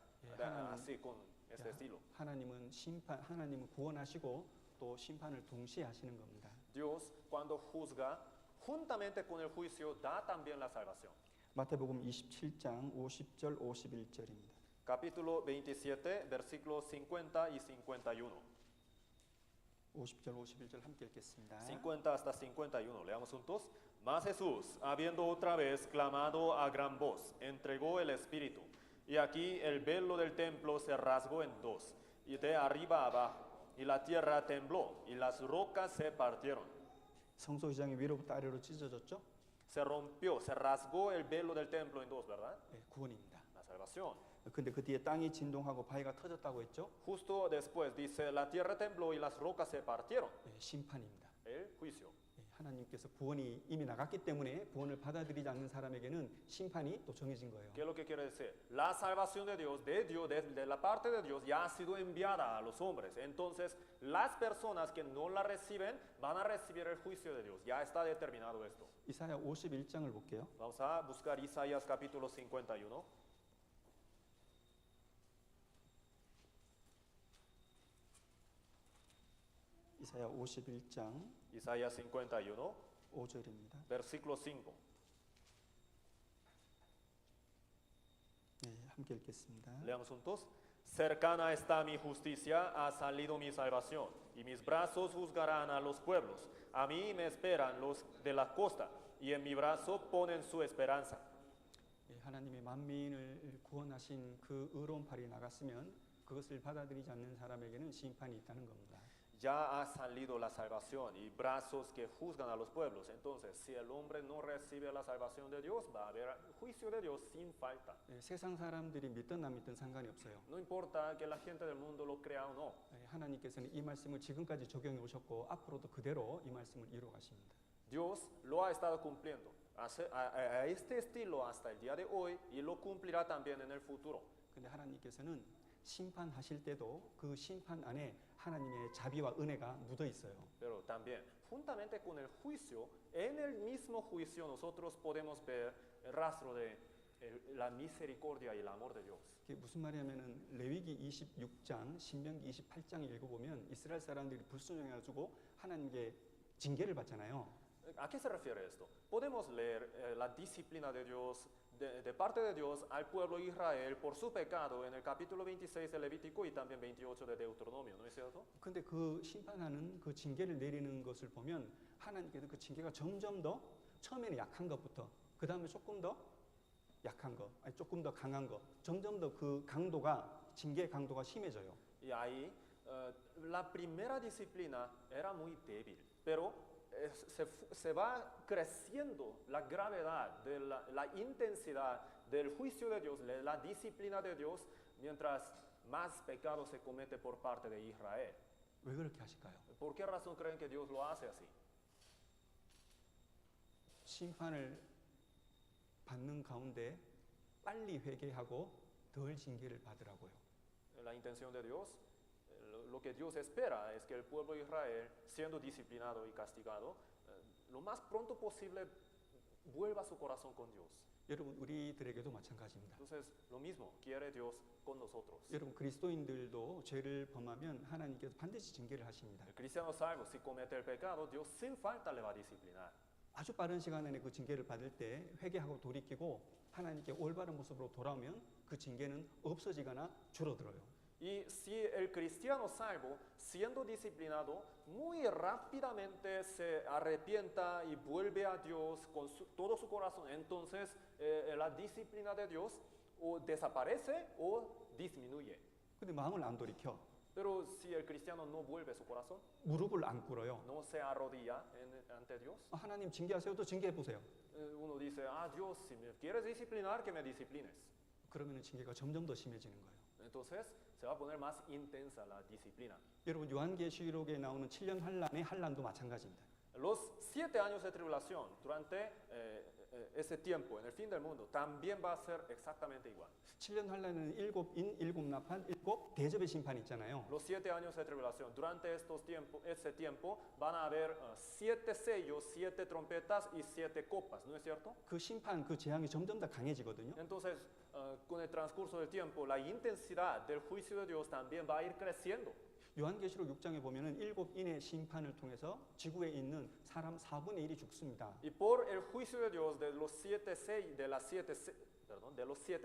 así con este estilo. 하나님은 구원하시고 또 심판을 동시에 하시는 겁니다. Dios, cuando juzga, juntamente con el juicio, da también la salvación. 마태복음 27장 50절 51절입니다. Capítulo 27, versículos 50 y 51. 50절 51절 함께 읽겠습니다. 50 hasta 51, leamos juntos. Mas Jesús, habiendo otra vez clamado a gran voz, entregó el Espíritu. Y aquí el velo del templo se rasgó en dos, y de arriba abajo, y la tierra tembló, y las rocas se partieron. 성소 휘장이 위로부터 아래로 찢어졌죠? Se rompió, se rasgó el velo del templo en dos, ¿verdad? 구원입니다. La salvación. 근데 그 뒤에 땅이 진동하고 바위가 터졌다고 했죠? Justo después dice, la tierra tembló y las rocas se partieron. 심판입니다. El juicio. 하나님께서 구원이 이미 나갔기 때문에 구원을 받아들이지 않는 사람에게는 심판이 또 정해진 거예요. ¿Qué es lo que quiere decir? La salvación de Dios, de la parte de Dios, ya ha sido enviada a los hombres. Entonces, las personas que no la reciben van a recibir el juicio de Dios. Ya está determinado esto. 이사야 51장을 볼게요. Vamos a buscar Isaías capítulo 51. 이사야 51장 Isaías 51, 5절입니다. versículo 5. 네, 함께 읽겠습니다. Leamos juntos. Cercana está mi justicia, ha salido mi salvación, y mis brazos juzgarán a los pueblos. A mí me esperan los de la costa, y en mi brazo ponen su esperanza. 예, 하나님의 만민을 구원하신 그 의로운 팔이 나갔으면 그것을 받아들이지 않는 사람에게는 심판이 있다는 겁니다. Ya ha salido la salvación y brazos que juzgan a los pueblos. Entonces, si el hombre no recibe la salvación de Dios, va a haber juicio de Dios sin falta. 예, 세상 사람들이 믿든 안 믿든 상관이 없어요. No importa que la gente del mundo lo crea o no. 예, 하나님께서는 이 말씀을 지금까지 적용해 오셨고 앞으로도 그대로 이 말씀을 이루어 가십니다. Dios lo ha estado cumpliendo a este estilo hasta el día de hoy y lo cumplirá también en el futuro. 근데 하나님께서는 심판하실 때도 그 심판 안에 하나님의 자비와 은혜가 묻어 있어요. Pero también, juntamente con el juicio, en el mismo juicio nosotros podemos ver el rastro de la misericordia y el amor de Dios. 그게 무슨 말이냐면은 레위기 26장, 신명기 28장 읽어보면 이스라엘 사람들이 불순종해가지고 하나님께 징계를 받잖아요. ¿A qué se refiere esto? Podemos leer la disciplina de Dios, de parte de Dios al pueblo de Israel por su pecado en el capítulo 26 de Levítico y también 28 de Deuteronomio, ¿no es cierto? 근데 그 심판하는 그 징계를 내리는 것을 보면 하나님께서 그 징계가 점점 더 처음에는 약한 것부터 그 다음에 조금 더 약한 거, 아니 조금 더 강한 거, 점점 더 그 강도가 징계의 강도가 심해져요. Y ahí la primera disciplina era muy débil, pero se va creciendo la gravedad, de la intensidad del juicio de Dios, de la disciplina de Dios, mientras más pecado se comete por parte de Israel. 왜 그렇게 하실까요? ¿Por qué razón creen que Dios lo hace así? 심판을 받는 가운데 빨리 회개하고 덜 징계를 받으라고요. La intención de Dios, lo que Dios espera es que el pueblo de Israel, siendo disciplinado y castigado, lo más pronto posible vuelva su corazón con Dios. 여러분 우리들에게도 마찬가지입니다. Entonces, lo mismo quiere Dios con nosotros. 여러분 그리스도인들도 죄를 범하면 하나님께서 반드시 징계를 하십니다. El cristiano salvo, si comete el pecado, Dios sin falta le va a disciplinar. 아주 빠른 시간 안에 그 징계를 받을 때 회개하고 돌이키고 하나님께 올바른 모습으로 돌아오면 그 징계는 없어지거나 줄어들어요. Y si el cristiano salvo, siendo disciplinado, muy rápidamente se arrepienta y vuelve a Dios con todo su corazón, entonces la disciplina de Dios o desaparece o disminuye. 근데 마음을 안 돌이켜. Pero si el cristiano no vuelve su corazón, 무릎을 안 꿇어요. no se arrodilla ante Dios, 하나님 징계하세요. 또 징계해 보세요. uno dice, Dios, si me quieres disciplinar, que me disciplines. 그러면 징계가 점점 더 심해지는 거예요. Entonces se va a poner más intensa la disciplina. 여러분 요한계시록에 나오는 7년 환란의 환란도 마찬가지입니다. Los 7 años de tribulación durante ese tiempo, en el fin del mundo, también va a ser exactamente igual. 7년 환란에는 7인, 7나팔, 7 대접의 심판이 있잖아요. Los 7 años de tribulación, durante ese tiempo van a haber 7 sellos, 7 trompetas y 7 copas, ¿no es cierto? 그 심판, 그 재앙이 점점 더 강해지거든요. Entonces, con el transcurso del tiempo, la intensidad del juicio de Dios también va a ir creciendo. 요한계시록 6장에 보면은 7인의 심판을 통해서 지구에 있는 사람 4분의 1이 죽습니다. Y por el juicio de Dios de los 7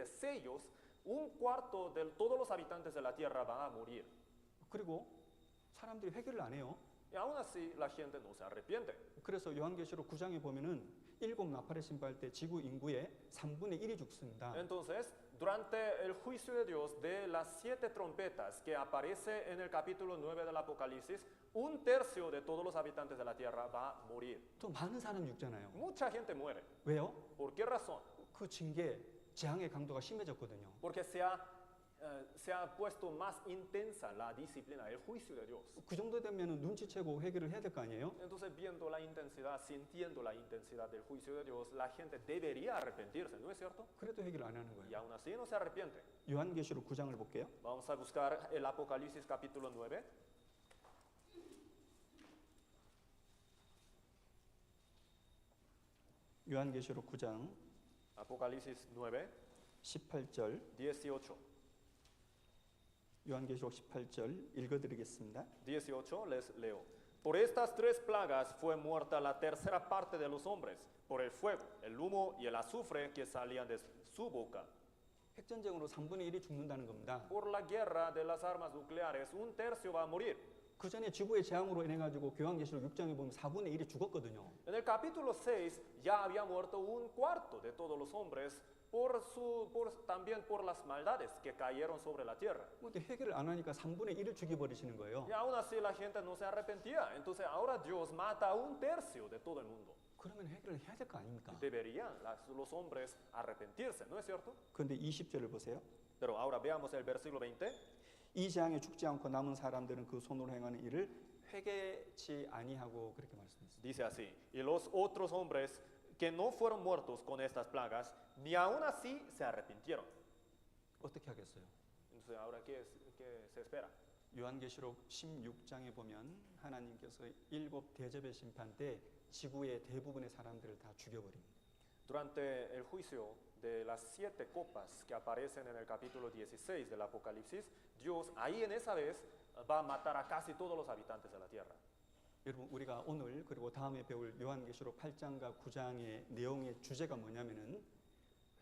sellos, un cuarto de todos los habitantes de la tierra van a morir. 그리고 사람들이 회개를 안 해요. Y aún así la gente no se arrepiente. 그래서 요한계시록 9장에 보면은 7나팔을 심판할 때 지구 인구의 3분의 1이 죽습니다. Entonces, durante el juicio de Dios de las 7 trompetas que aparece en el capítulo 9 del Apocalipsis, un tercio de todos los habitantes de la tierra va a morir. 또 많은 사람 죽잖아요. Mucha gente muere. 왜요? ¿Por qué razón? 그 징계, 재앙의 강도가 심해졌거든요. Porque se ha se ha puesto más intensa la disciplina, el juicio de Dios. 그 정도 되면 눈치채고 회개를 해야 될 거 아니에요? Entonces, viendo la intensidad, sintiendo la intensidad del juicio de Dios, la gente debería arrepentirse, ¿no es cierto? 그래도 회개를 안 하는 Y 거예요. aún así no se arrepiente. 요한계시록 9장을 볼게요. Vamos a buscar el Apocalipsis capítulo 9. 요한계시록 9장 Apocalipsis 9, 18절 18. 요한계시록 18절 읽어드리겠습니다. 18 les leo. Por estas tres plagas fue muerta la tercera parte de los hombres, por el fuego, el humo y el azufre que salían de su boca. 핵전쟁으로 3분의 1이 죽는다는 겁니다. Por la guerra de las armas nucleares, un tercio va a morir. 그 전에 지구의 재앙으로 인해 가지고 요한계시록 6장에 보면 4분의 1이 죽었거든요. En el capítulo 6 ya había muerto un cuarto de todos los hombres también por las maldades que cayeron sobre la tierra. 근데 해결을 안 하니까 3분의 1을 죽여버리시는 거예요. Y aún así la gente no se arrepentía. Entonces ahora Dios mata a un tercio de todo el mundo. 그러면 해결을 해야 될 거 아닙니까? Deberían los hombres arrepentirse, ¿no es cierto? 그런데 20절을 보세요. Pero ahora veamos el versículo 20. 이 재앙에 죽지 않고 남은 사람들은 그 손으로 행하는 일을 회개치 아니하고 그렇게 말씀했습니다. Dice así, y los otros hombres que no fueron muertos con estas plagas, ni aún así se arrepintieron. 어떻게 하겠어요? Entonces ahora, ¿qué se espera? 요한계시록 16장에 보면 하나님께서 7 대접의 심판 때 지구의 대부분의 사람들을 다 죽여버립니다. Durante el juicio de las 7 copas que aparecen en el capítulo 16 del Apocalipsis, Dios ahí en esa vez va a matar a casi todos los habitantes de la tierra. 여러분 우리가 오늘 그리고 다음에 배울 요한계시록 8장과 9장의 내용의 주제가 뭐냐면은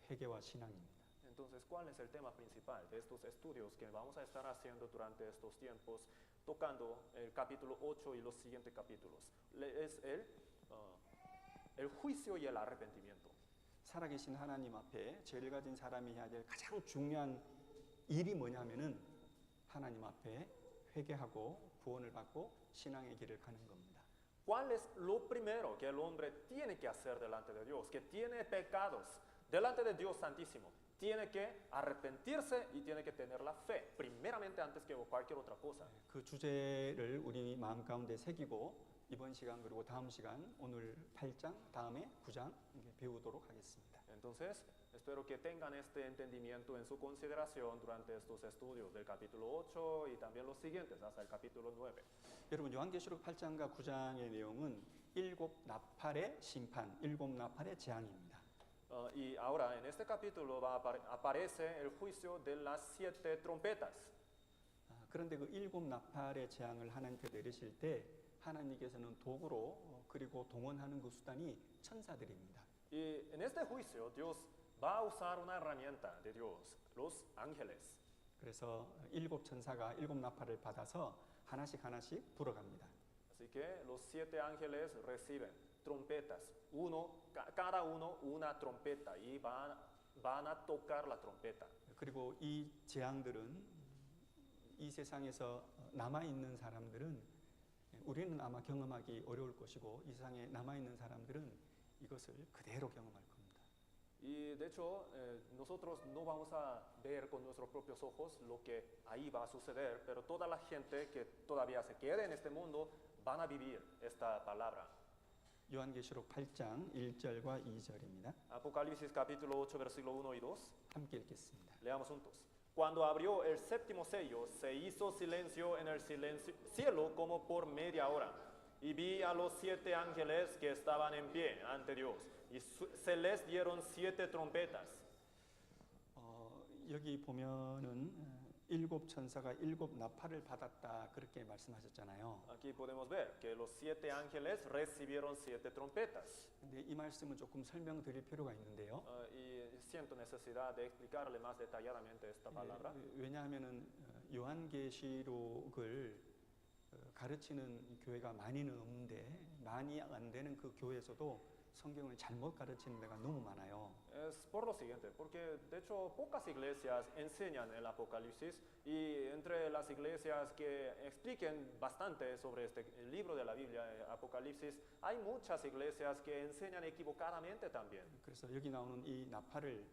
회개와 신앙입니다. Entonces, ¿cuál es el tema principal de estos estudios que vamos a estar haciendo durante estos tiempos, tocando el capítulo 8 y los siguientes capítulos? Es el juicio y el arrepentimiento. 살아계신 하나님 앞에 죄를 가진 사람이 해야 될 가장 중요한 일이 뭐냐면은 하나님 앞에 회개하고 구원을 받고 신앙의 길을 가는 겁니다. ¿Cuál es lo primero que el hombre tiene que hacer delante de Dios? Que tiene pecados delante de Dios Santísimo. Tiene que arrepentirse y tiene que tener la fe, primeramente antes que cualquier otra cosa. 그 주제를 우리 마음 가운데 새기고 이번 시간 그리고 다음 시간 오늘 8장 다음에 9장 배우도록 하겠습니다. Entonces, espero que tengan este entendimiento en su consideración durante estos estudios del capítulo 8 y también los siguientes hasta el capítulo 9. 여러분 요한계시록 8장과 9장의 내용은 7 나팔의 심판, 7 나팔의 재앙입니다. Y ahora en este capítulo aparece el juicio de las 7 trompetas. 그런데 그 7 나팔의 재앙을 하나님께 내리실 때 하나님께서는 도구로 그리고 동원하는 그 수단이 천사들입니다. Y en este juicio Dios va a usar una herramienta de Dios, los ángeles. 그래서 7 천사가 7 나팔을 받아서 하나씩 불어갑니다. Así que los 7 ángeles reciben trompetas, cada uno una trompeta y van a tocar la trompeta. 그리고 이 재앙들은 이 세상에서 남아있는 사람들은 우리는 아마 경험하기 어려울 것이고 이 세상에 남아있는 사람들은 이것을 그대로 경험할 겁니다. Y de hecho, nosotros no vamos a ver con nuestros propios ojos lo que ahí va a suceder, pero toda la gente que todavía se quede en este mundo van a vivir esta palabra. 요한계시록 8장 1절과 2절입니다. Apocalipsis capítulo 8, versículo 1 y 2. 함께 읽겠습니다. Leamos juntos. Cuando abrió el séptimo sello, se hizo silencio en el cielo como por media hora. Y vi a los 7 ángeles que estaban en pie ante Dios, y se les dieron 7 trompetas. 여기 보면은 7 천사가 7 나팔을 받았다 그렇게 말씀하셨잖아요. Aquí podemos ver que los 7 ángeles recibieron 7 trompetas. 근데 이 말씀은 조금 설명드릴 필요가 있는데요. Y siento necesidad de explicarle más detalladamente esta palabra. 왜냐하면은 요한계시록을 가르치는 교회가 많이는 없는데 많이 안 되는 그 교회에서도 성경을 잘못 가르치는 데가 너무 많아요. Es por lo siguiente, porque de hecho pocas iglesias enseñan el Apocalipsis y entre las iglesias que expliquen bastante sobre este libro de la Biblia, Apocalipsis, hay muchas iglesias que enseñan equivocadamente también. 그래서 여기 나오는 이 나팔을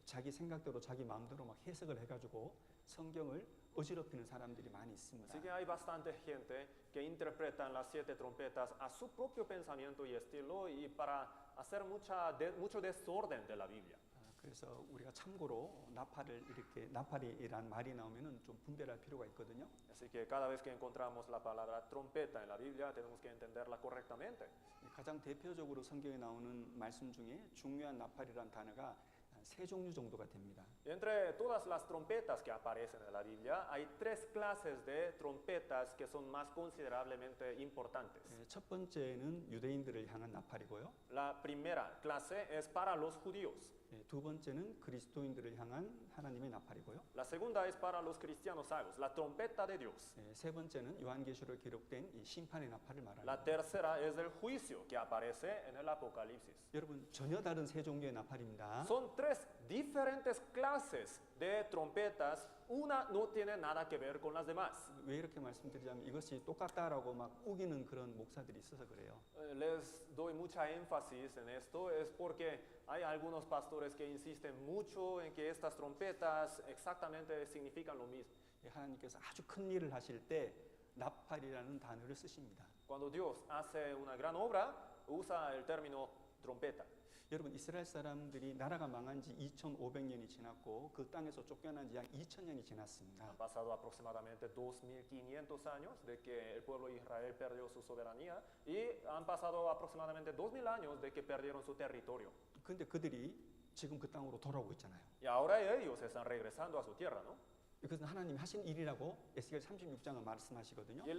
자기 생각대로 자기 마음대로 막 해석을 해가지고 성경을 어지럽히는 사람들이 많이 있습니다. Así que hay bastante gente que interpretan las 7 trompetas a su propio pensamiento y estilo y para hacer mucho desorden de la Biblia. 그래서 우리가 참고로 나팔이란 말이 나오면은 좀 분별할 필요가 있거든요. Así que cada vez que encontramos la palabra trompeta en la Biblia tenemos que entenderla correctamente. 가장 대표적으로 성경에 나오는 말씀 중에 중요한 나팔이란 단어가 한 3종류 정도가 됩니다. Entre todas las trompetas que aparecen en la Biblia, hay 3 clases de trompetas que son más considerablemente importantes. 첫 번째는 유대인들을 향한 나팔이고요. La primera clase es para los judíos. 두 번째는 그리스도인들을 향한 하나님의 나팔이고요. La segunda es para los cristianos salvos, la trompeta de Dios. 세 번째는 요한계시록에 기록된 이 심판의 나팔을 말합니다. La tercera es el juicio que aparece en el Apocalipsis. 여러분 전혀 다른 3종류의 나팔입니다. Son 3 diferentes clases de trompetas, una no tiene nada que ver con las demás. 왜 이렇게 말씀드리자면 이것이 똑같다라고 막 우기는 그런 목사들이 있어서 그래요. Les doy mucha énfasis en esto, es porque hay algunos pastores que insisten mucho en que estas trompetas exactamente significan lo mismo. 하나님께서 아주 큰 일을 하실 때 나팔이라는 단어를 쓰십니다. Cuando Dios hace una gran obra, usa el término trompeta. 여러분 이스라엘 사람들이 나라가 망한 지 2500년이 지났고 그 땅에서 쫓겨난 지 약 2000년이 지났습니다. Han pasado aproximadamente 2500 años de que el pueblo de Israel perdió su soberanía y han pasado aproximadamente 2000 años de que perdieron su territorio. 근데 그들이 지금 그 땅으로 돌아오고 있잖아요. Y ahora ellos están regresando a su tierra, ¿no? 이것은 하나님이 하신 일이라고 에스겔 36장은 말씀하시거든요. Y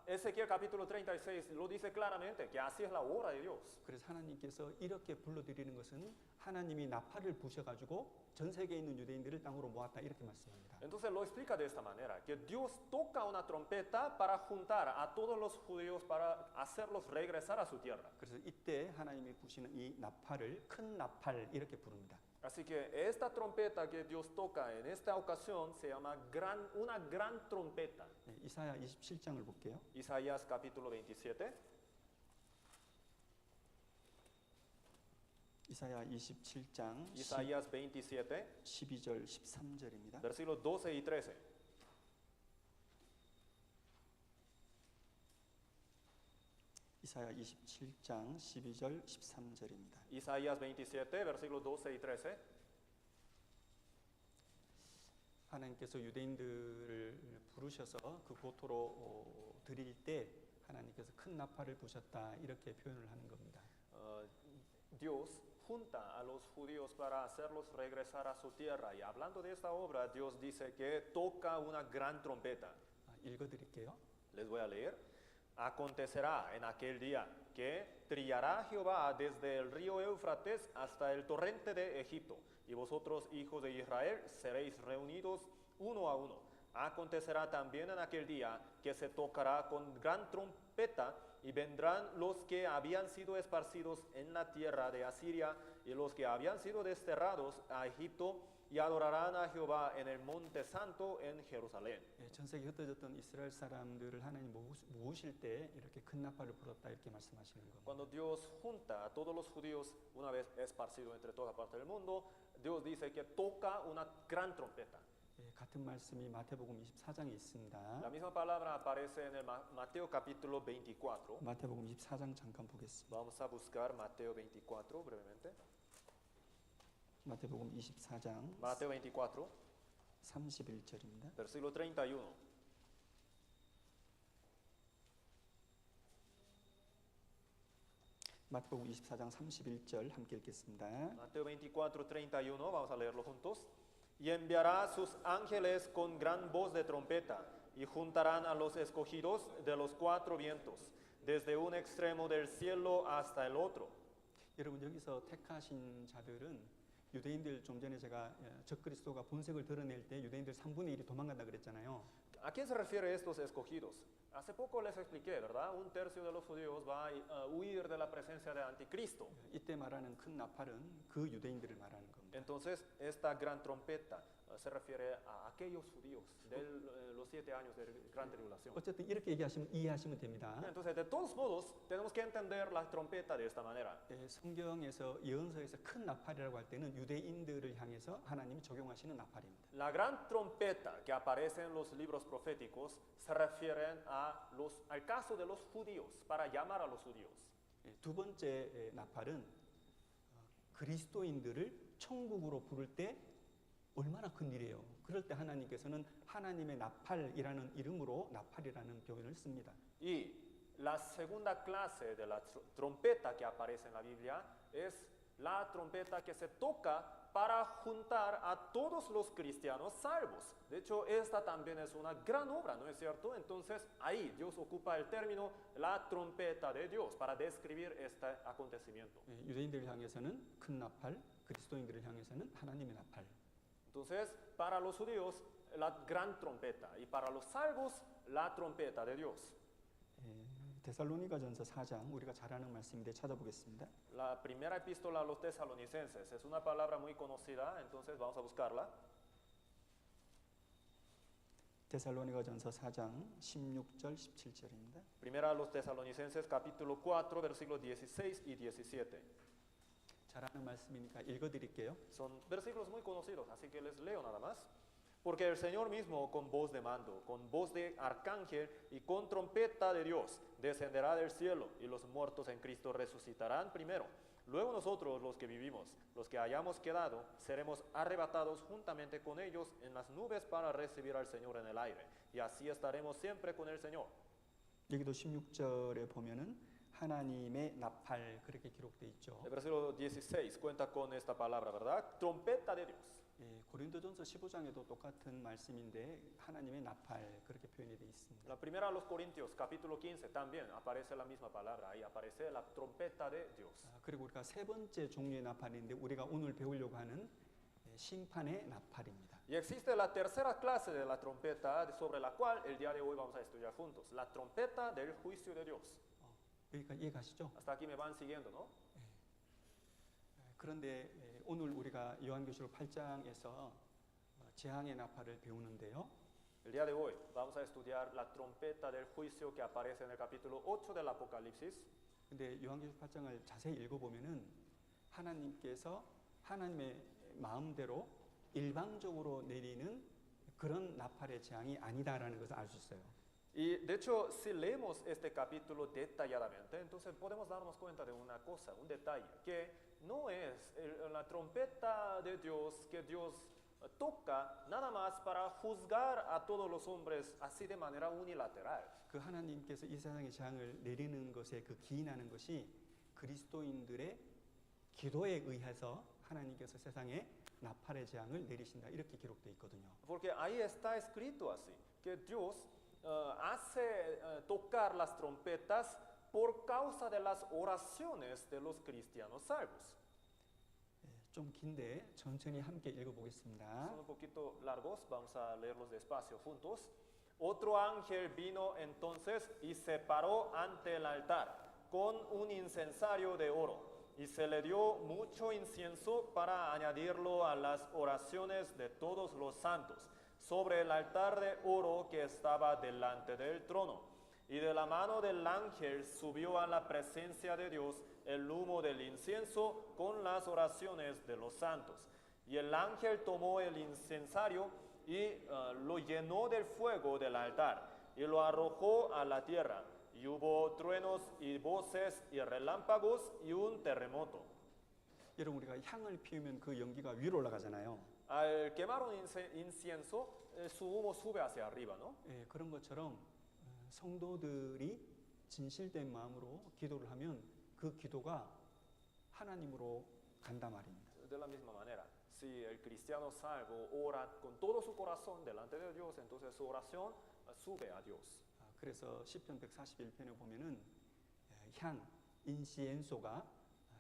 Ezequiel capítulo 36 lo dice claramente, que así es la obra de Dios. 그래서 하나님께서 이렇게 불러드리는 것은 하나님이 나팔을 부셔가지고 전 세계에 있는 유대인들을 땅으로 모았다 이렇게 말씀합니다. Entonces lo explica de esta manera, que Dios toca una trompeta para juntar a todos los judíos, para hacerlos regresar a su tierra. 그래서 이때 하나님이 부시는 이 나팔을 큰 나팔 이렇게 부릅니다. Así que esta trompeta que Dios toca en esta ocasión se llama una gran trompeta. 이사야 27장을 볼게요. Isaías capítulo 27. 이사야 27장 Isaías 27, 12절 13절입니다. versículos 12 y 13. 이사야 27장 12절 13절입니다. Isaías 27, versículos 12 y 13. 하나님께서 유대인들을 부르셔서 그 고토로 드릴 때 하나님께서 큰 나팔을 부셨다 이렇게 표현을 하는 겁니다. Dios junta a los judíos para hacerlos regresar a su tierra. Y hablando de esta obra, Dios dice que toca una gran trompeta. 읽어드릴게요. Les voy a leer. Acontecerá en aquel día que trillará Jehová desde el río Éufrates hasta el torrente de Egipto, y vosotros, hijos de Israel, seréis reunidos uno a uno. Acontecerá también en aquel día que se tocará con gran trompeta, y vendrán los que habían sido esparcidos en la tierra de Asiria y los que habían sido desterrados a Egipto, y adorarán a Jehová en el monte santo en Jerusalén. 전 세계 흩어졌던 이스라엘 사람들을 하나님 모으실 때 이렇게 큰 나팔을 불었다 이렇게 말씀하시는 겁니다. Cuando Dios junta a todos los judíos una vez esparcidos entre toda parte del mundo, Dios dice que toca una gran trompeta. 같은 말씀이 마태복음 24장에 있습니다. La misma palabra aparece en el Mateo capítulo 24. 마태복음 24장 잠깐 보겠습니다. Vamos a buscar Mateo 24 brevemente. 마태복음 24장 Mateo 24, 31절입니다. versículo 31. 마태복음 24장 31절 함께 읽겠습니다. Mateo 24, 31, vamos a leerlo juntos. Y enviará sus ángeles con gran voz de trompeta, y juntarán a los escogidos de los 4 vientos, desde un extremo del cielo hasta el otro. 여러분 여기서 택하신 자들은 유대인들 좀 전에 제가 적그리스도가 본색을 드러낼 때 유대인들 3분의 1이 도망간다 그랬잖아요. ¿A quién se refiere estos escogidos? Hace poco les expliqué, ¿verdad? Un tercio de los judíos va a huir de la presencia del anticristo. 이때 말하는 큰 나팔은 그 유대인들을 말하는 겁니다. Entonces, esta gran trompeta se refiere a aquellos judíos de los 7 años de gran tribulación. 어쨌든 이렇게 이해하시면 됩니다. Entonces, de todos modos, tenemos que entender la trompeta de esta manera. 성경에서 예언서에서 큰 나팔이라고 할 때는 유대인들을 향해서 하나님이 적용하시는 나팔입니다. La gran trompeta que aparece en los libros proféticos se refieren al caso de los judíos, para llamar a los judíos. 두 번째 나팔은 그리스도인들을 천국으로 부를 때 얼마나 큰 일이에요. 그럴 때 하나님께서는 하나님의 나팔이라는 이름으로 나팔이라는 표현을 씁니다. Y la segunda clase de la trompeta que aparece en la Biblia es la trompeta que se toca para juntar a todos los cristianos salvos. De hecho, esta también es una gran obra, ¿no es cierto? Entonces, ahí Dios ocupa el término la trompeta de Dios para describir este acontecimiento. 유대인들을 향해서는 큰 나팔, 그리스도인들을 향해서는 하나님의 나팔. Entonces, para los judíos, la gran trompeta, y para los salvos, la trompeta de Dios. 데살로니가전서 4장 우리가 잘 아는 말씀인데 찾아보겠습니다. La primera epístola a los tesalonicenses es una palabra muy conocida, entonces vamos a buscarla. 데살로니가전서 4장 16절 17절입니다. Primera a los tesalonicenses capítulo 4 versículos 16 y 17. 잘 아는 말씀이니까 읽어드릴게요. Son versículos muy conocidos, así que les leo nada más. Porque el Señor mismo con voz de mando, con voz de arcángel y con trompeta de Dios descenderá del cielo y los muertos en Cristo resucitarán primero. Luego nosotros los que vivimos, los que hayamos quedado, seremos arrebatados juntamente con ellos en las nubes para recibir al Señor en el aire. Y así estaremos siempre con el Señor. 여기도 16절에 보면은 하나님의 나팔 그렇게 기록되어 있죠. El versículo 16 cuenta con esta palabra, ¿verdad? Trompeta de Dios. 고린도전서 15장에도 똑같은 말씀인데 하나님의 나팔 그렇게 표현이 되어 있습니다. La primera a los Corintios, capítulo 15, también aparece la misma palabra. Ahí aparece la trompeta de Dios. 그리고 우리가 세 번째 종류의 나팔인데 우리가 오늘 배우려고 하는 심판의 나팔입니다. Y existe la tercera clase de la trompeta sobre la cual el día de hoy vamos a estudiar juntos. La trompeta del juicio de Dios. 여기까지 이해가시죠? Hasta aquí me van siguiendo, ¿no? 그런데 오늘 우리가 요한계시록 8장에서 재앙의 나팔을 배우는데요. El día de hoy vamos a estudiar la trompeta del juicio que aparece en el capítulo 8 del Apocalipsis. 근데 요한계시록 8장을 자세히 읽어보면은 하나님께서 하나님의 마음대로 일방적으로 내리는 그런 나팔의 재앙이 아니다라는 것을 알 수 있어요. Y de hecho, si leemos este capítulo detalladamente, entonces podemos darnos cuenta de una cosa, un detalle, que no es la trompeta de Dios que Dios toca nada más para juzgar a todos los hombres así de manera unilateral. 그 하나님께서 이 세상에 재앙을 내리는 것에 그 기인하는 것이 그리스도인들의 기도에 의해서 하나님께서 세상에 나팔의 재앙을 내리신다 이렇게 기록되어 있거든요. Porque ahí está escrito así, que Dios hace tocar las trompetas por causa de las oraciones de los cristianos salvos. 좀 긴데 천천히 함께 읽어보겠습니다. Son un poquito largos, vamos a leerlos despacio juntos. Otro ángel vino entonces y se paró ante el altar con un incensario de oro y se le dio mucho incienso para añadirlo a las oraciones de todos los santos sobre el altar de oro que estaba delante del trono. Y de la mano del ángel subió a la presencia de Dios el humo del incienso con las oraciones de los santos. Y el ángel tomó el incensario y lo llenó del fuego del altar y lo arrojó a la tierra. Y hubo truenos y voces y relámpagos y un terremoto. 여러분 우리가 향을 피우면 그 연기가 위로 올라가잖아요. Al quemar un incienso, su humo sube hacia arriba, ¿no? 그런 것처럼 성도들이 진실된 마음으로 기도를 하면 그 기도가 하나님으로 간다 말입니다. De la misma manera, si el cristiano salvo ora con todo su corazón delante de Dios, entonces su oración sube a Dios. 그래서 시편 141편에 보면은 향, 인시엔소가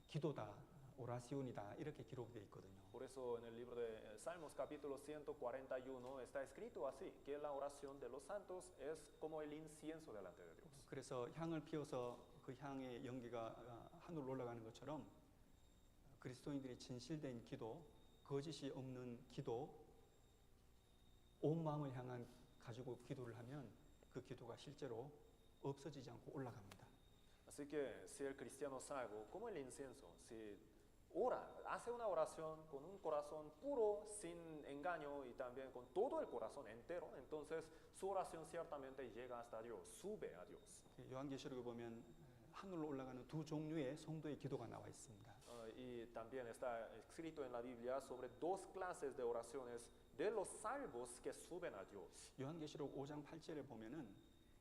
기도다 오라시온이다 이렇게 기록되어 있거든요. Por eso en el libro de Salmos capítulo 141 está escrito así, que la oración de los santos es como el incienso delante de Dios. 그래서 향을 피워서 그 향의 연기가 하늘로 올라가는 것처럼 그리스도인들이 진실된 기도, 거짓이 없는 기도, 온 마음을 향한 가지고 기도를 하면 그 기도가 실제로 없어지지 않고 올라갑니다. Así que si el cristiano salvo, como el incienso, si ora, hace una oración con un corazón puro, sin engaño y también con todo el corazón entero, entonces su oración ciertamente llega hasta Dios, sube a Dios. 요한계시록에 보면 하늘로 올라가는 두 종류의 성도의 기도가 나와 있습니다. Y también está escrito en la Biblia sobre dos clases de oraciones de los salvos que suben a Dios. 요한계시록 5장 8절에 보면은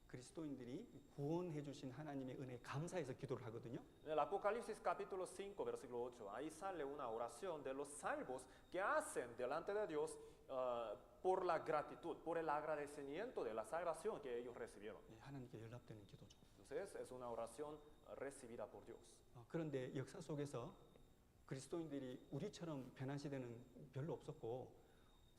그리스도인들이 구원해 주신 하나님의 은혜에 감사해서 기도를 하거든요. En el Apocalipsis capítulo 5, versículo 8, ahí sale una oración de los salvos que hacen delante de Dios por la gratitud, por el agradecimiento de la salvación que ellos recibieron. 하나님께 연락되는 기도죠. Entonces es una oración recibida por Dios. 그런데 역사 속에서 그리스도인들이 우리처럼 변한 시대는 별로 없었고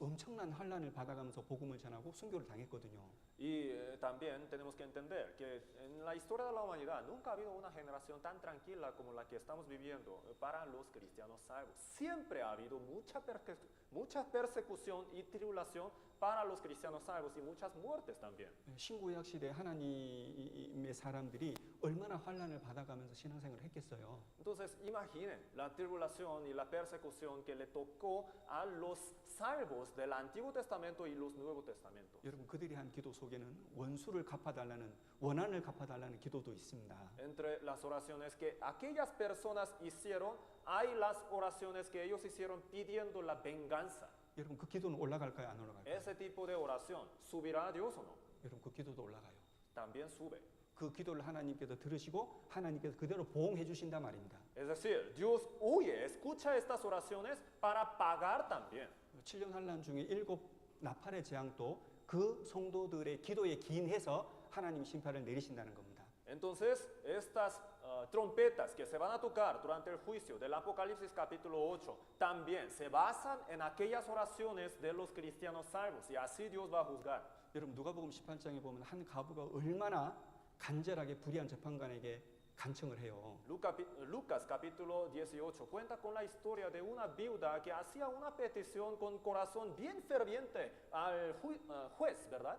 엄청난 환난을 받아가면서 복음을 전하고 순교를 당했거든요. Y también tenemos que entender que en la historia de la humanidad nunca ha habido una generación tan tranquila como la que estamos viviendo para los cristianos salvos. Siempre ha habido mucha persecución y tribulación para los cristianos salvos y muchas muertes también. 신구약 시대 하나님의 사람들이 얼마나 환난을 받아가면서 신앙생활을 했겠어요. Entonces imaginen la tribulación y la persecución que le tocó a los salvos del Antiguo Testamento y los Nuevos Testamentos. 여러분 그들이 한 기도 속에는 원수를 갚아달라는 원한을 갚아달라는 기도도 있습니다. Entre las oraciones que aquellas personas hicieron, hay las oraciones que ellos hicieron pidiendo la venganza. 여러분 그 기도는 올라갈까요, 안 올라갈까요? Ese tipo de oración, ¿subirá a Dios o no? 여러분 그 기도도 올라가요. También sube. 그 기도를 하나님께서 들으시고 하나님께서 그대로 보응해 주신단 말입니다. Es decir, Dios oye, escucha estas oraciones para pagar también. 7년 환난 중에 7 나팔의 재앙도 그 성도들의 기도에 기인해서 하나님 심판을 내리신다는 겁니다. Entonces, estas trompetas que se van a tocar durante el juicio del Apocalipsis capítulo 8 también se basan en aquellas oraciones de los cristianos salvos y así Dios va a juzgar. 여러분 누가복음 18장에 보면 한 과부가 얼마나 간절하게 불의한 재판관에게 간청을 해요. Lucas capítulo 18 cuenta con la historia de una viuda que hacía una petición con corazón bien ferviente al juez, ¿verdad?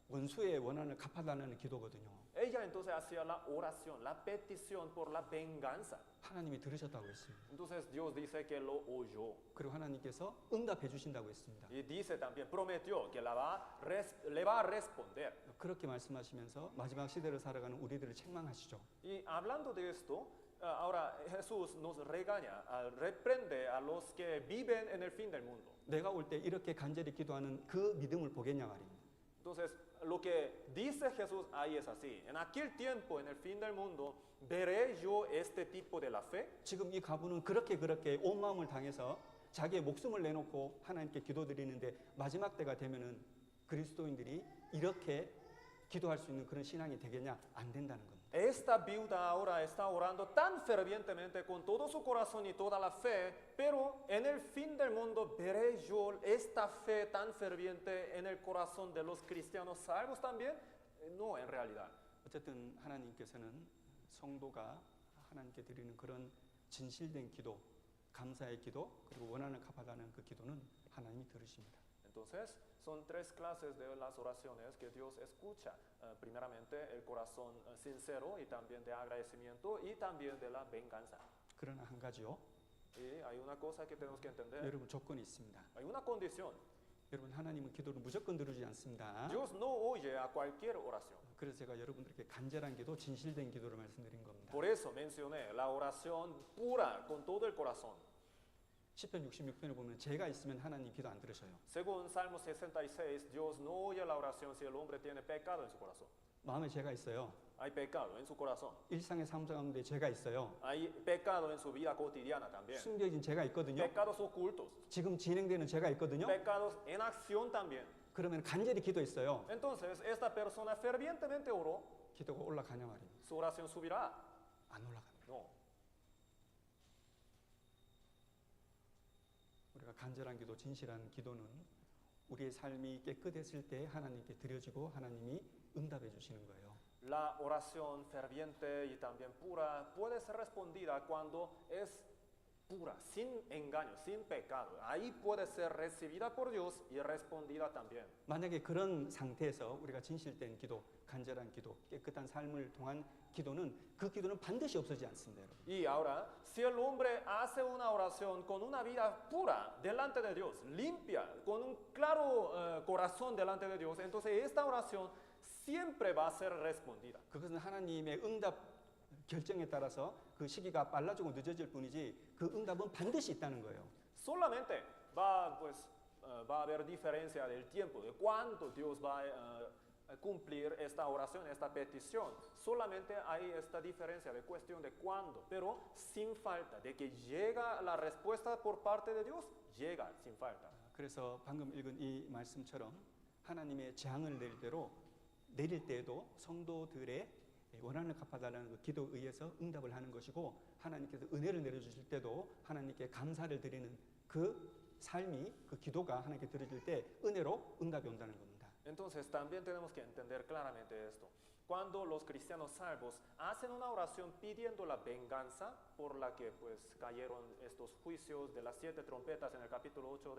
원수의 원한을 갚아달라는 기도거든요. Ella entonces hacía la oración, la petición por la venganza. 하나님이 들으셨다고 했습니다. Entonces Dios dice que lo oyó. 그리고 하나님께서 응답해 주신다고 했습니다. Y dice también, prometió que le va a responder. 그렇게 말씀하시면서 마지막 시대를 살아가는 우리들을 책망하시죠. Y hablando de esto, ahora Jesús nos regaña, reprende a los que viven en el fin del mundo. 내가 올 때 이렇게 간절히 기도하는 그 믿음을 보겠냐 말입니다. Entonces, lo que dice Jesús ahí es así. En aquel tiempo, en el fin del mundo, ¿veré yo este tipo de la fe? 지금 이 가부는 그렇게 온 마음을 당해서 자기의 목숨을 내놓고 하나님께 기도드리는데 마지막 때가 되면은 그리스도인들이 이렇게 기도할 수 있는 그런 신앙이 되겠냐? 안 된다는 겁니다. Esta viuda ahora está orando tan fervientemente con todo su corazón y toda la fe, pero en el fin del mundo veré yo esta fe tan ferviente en el corazón de los cristianos salvos también. No, en realidad. 어쨌든 하나님께서는 성도가 하나님께 드리는 그런 진실된 기도, 감사의 기도, 그리고 원한을 갚아가는 그 기도는 하나님이 들으십니다. Entonces, son tres clases de las oraciones que Dios escucha. Primeramente, el corazón sincero y también de agradecimiento y también de la venganza. 그러나 한 가지요. Y hay una cosa que tenemos que entender. 여러분 조건이 있습니다. Hay una condición. 여러분 하나님은 기도를 무조건 들으지 않습니다. Dios no oye a cualquier oración. 그래서 제가 여러분들께 간절한 기도, 진실된 기도를 말씀드린 겁니다. Por eso mencioné la oración pura, con todo el corazón. 10편 66편에 보면 죄가 있으면 하나님 기도 안 들으셔요. Según Salmo 66, Dios no oye la oración si el hombre tiene pecado en su corazón. 마음에 죄가 있어요. Hay pecado en su corazón. 일상의 삶 가운데 죄가 있어요. Hay pecado en su vida cotidiana también. 숨겨진 죄가 있거든요. Pecados ocultos. 지금 진행되는 죄가 있거든요. Pecados en acción también. 그러면 간절히 기도했어요. Entonces, esta persona fervientemente oró. 기도가 올라가냐 말입니다. ¿Su oración subirá? 안 올라갑니다. No. 간절한 기도, 진실한 기도는 우리의 삶이 깨끗했을 때 하나님께 드려지고 하나님이 응답해 주시는 거예요. La oración ferviente y también pura puede ser respondida cuando es pura, sin engaño, sin pecado. Ahí puede ser recibida por Dios y respondida también. 만약에 그런 상태에서 우리가 진실된 기도, 간절한 기도, 깨끗한 삶을 통한 기도는 그 기도는 반드시 없어지지 않습니다, 여러분. Y ahora, si el hombre hace una oración con una vida pura delante de Dios, limpia, con un claro corazón delante de Dios, entonces esta oración siempre va a ser respondida. 그것은 하나님의 응답 결정에 따라서 그 시기가 빨라지고 늦어질 뿐이지 그 응답은 반드시 있다는 거예요. Solamente va a haber diferencia del tiempo, de cuándo Dios va a cumplir esta oración, esta petición. Solamente hay esta diferencia de cuestión de cuándo, pero sin falta, de que llega la respuesta por parte de Dios, llega sin falta. 그래서 방금 읽은 이 말씀처럼 하나님의 재앙을 내릴 때에도 성도들의 원한을 갚아달라는 그 기도에 의해서 응답을 하는 것이고 하나님께서 은혜를 내려주실 때도 하나님께 감사를 드리는 그 삶이 그 기도가 하나님께 드려질 때 은혜로 응답이 온다는 겁니다. Entonces también tenemos que entender claramente esto. Cuando los cristianos salvos hacen una oración pidiendo la venganza por la que pues cayeron estos juicios de las 7 trompetas en el capítulo 8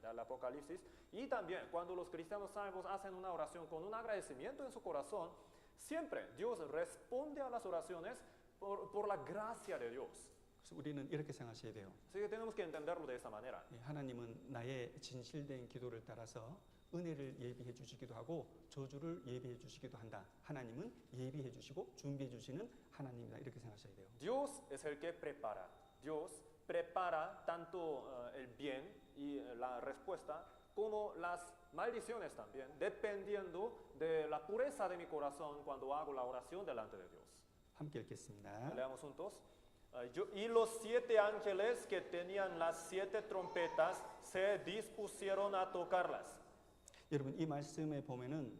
del Apocalipsis, y también cuando los cristianos salvos hacen una oración con un agradecimiento en su corazón, siempre Dios responde a las oraciones por la gracia de Dios. 그래서 우리는 이렇게 생각하셔야 돼요. Así que tenemos que entenderlo de esta manera. 하나님은 나의 진실된 기도를 따라서 은혜를 예비해 주시기도 하고 저주를 예비해 주시기도 한다. 하나님은 예비해 주시고 준비해 주시는 하나님이다. 이렇게 생각하셔야 돼요. Dios es el que prepara. Dios prepara tanto el bien y la respuesta como las maldiciones también, dependiendo de la pureza de mi corazón cuando hago la oración delante de Dios. 함께 읽겠습니다. Leamos juntos. Y los 7 ángeles que tenían las 7 trompetas se dispusieron a tocarlas. 여러분 이 말씀에 보면은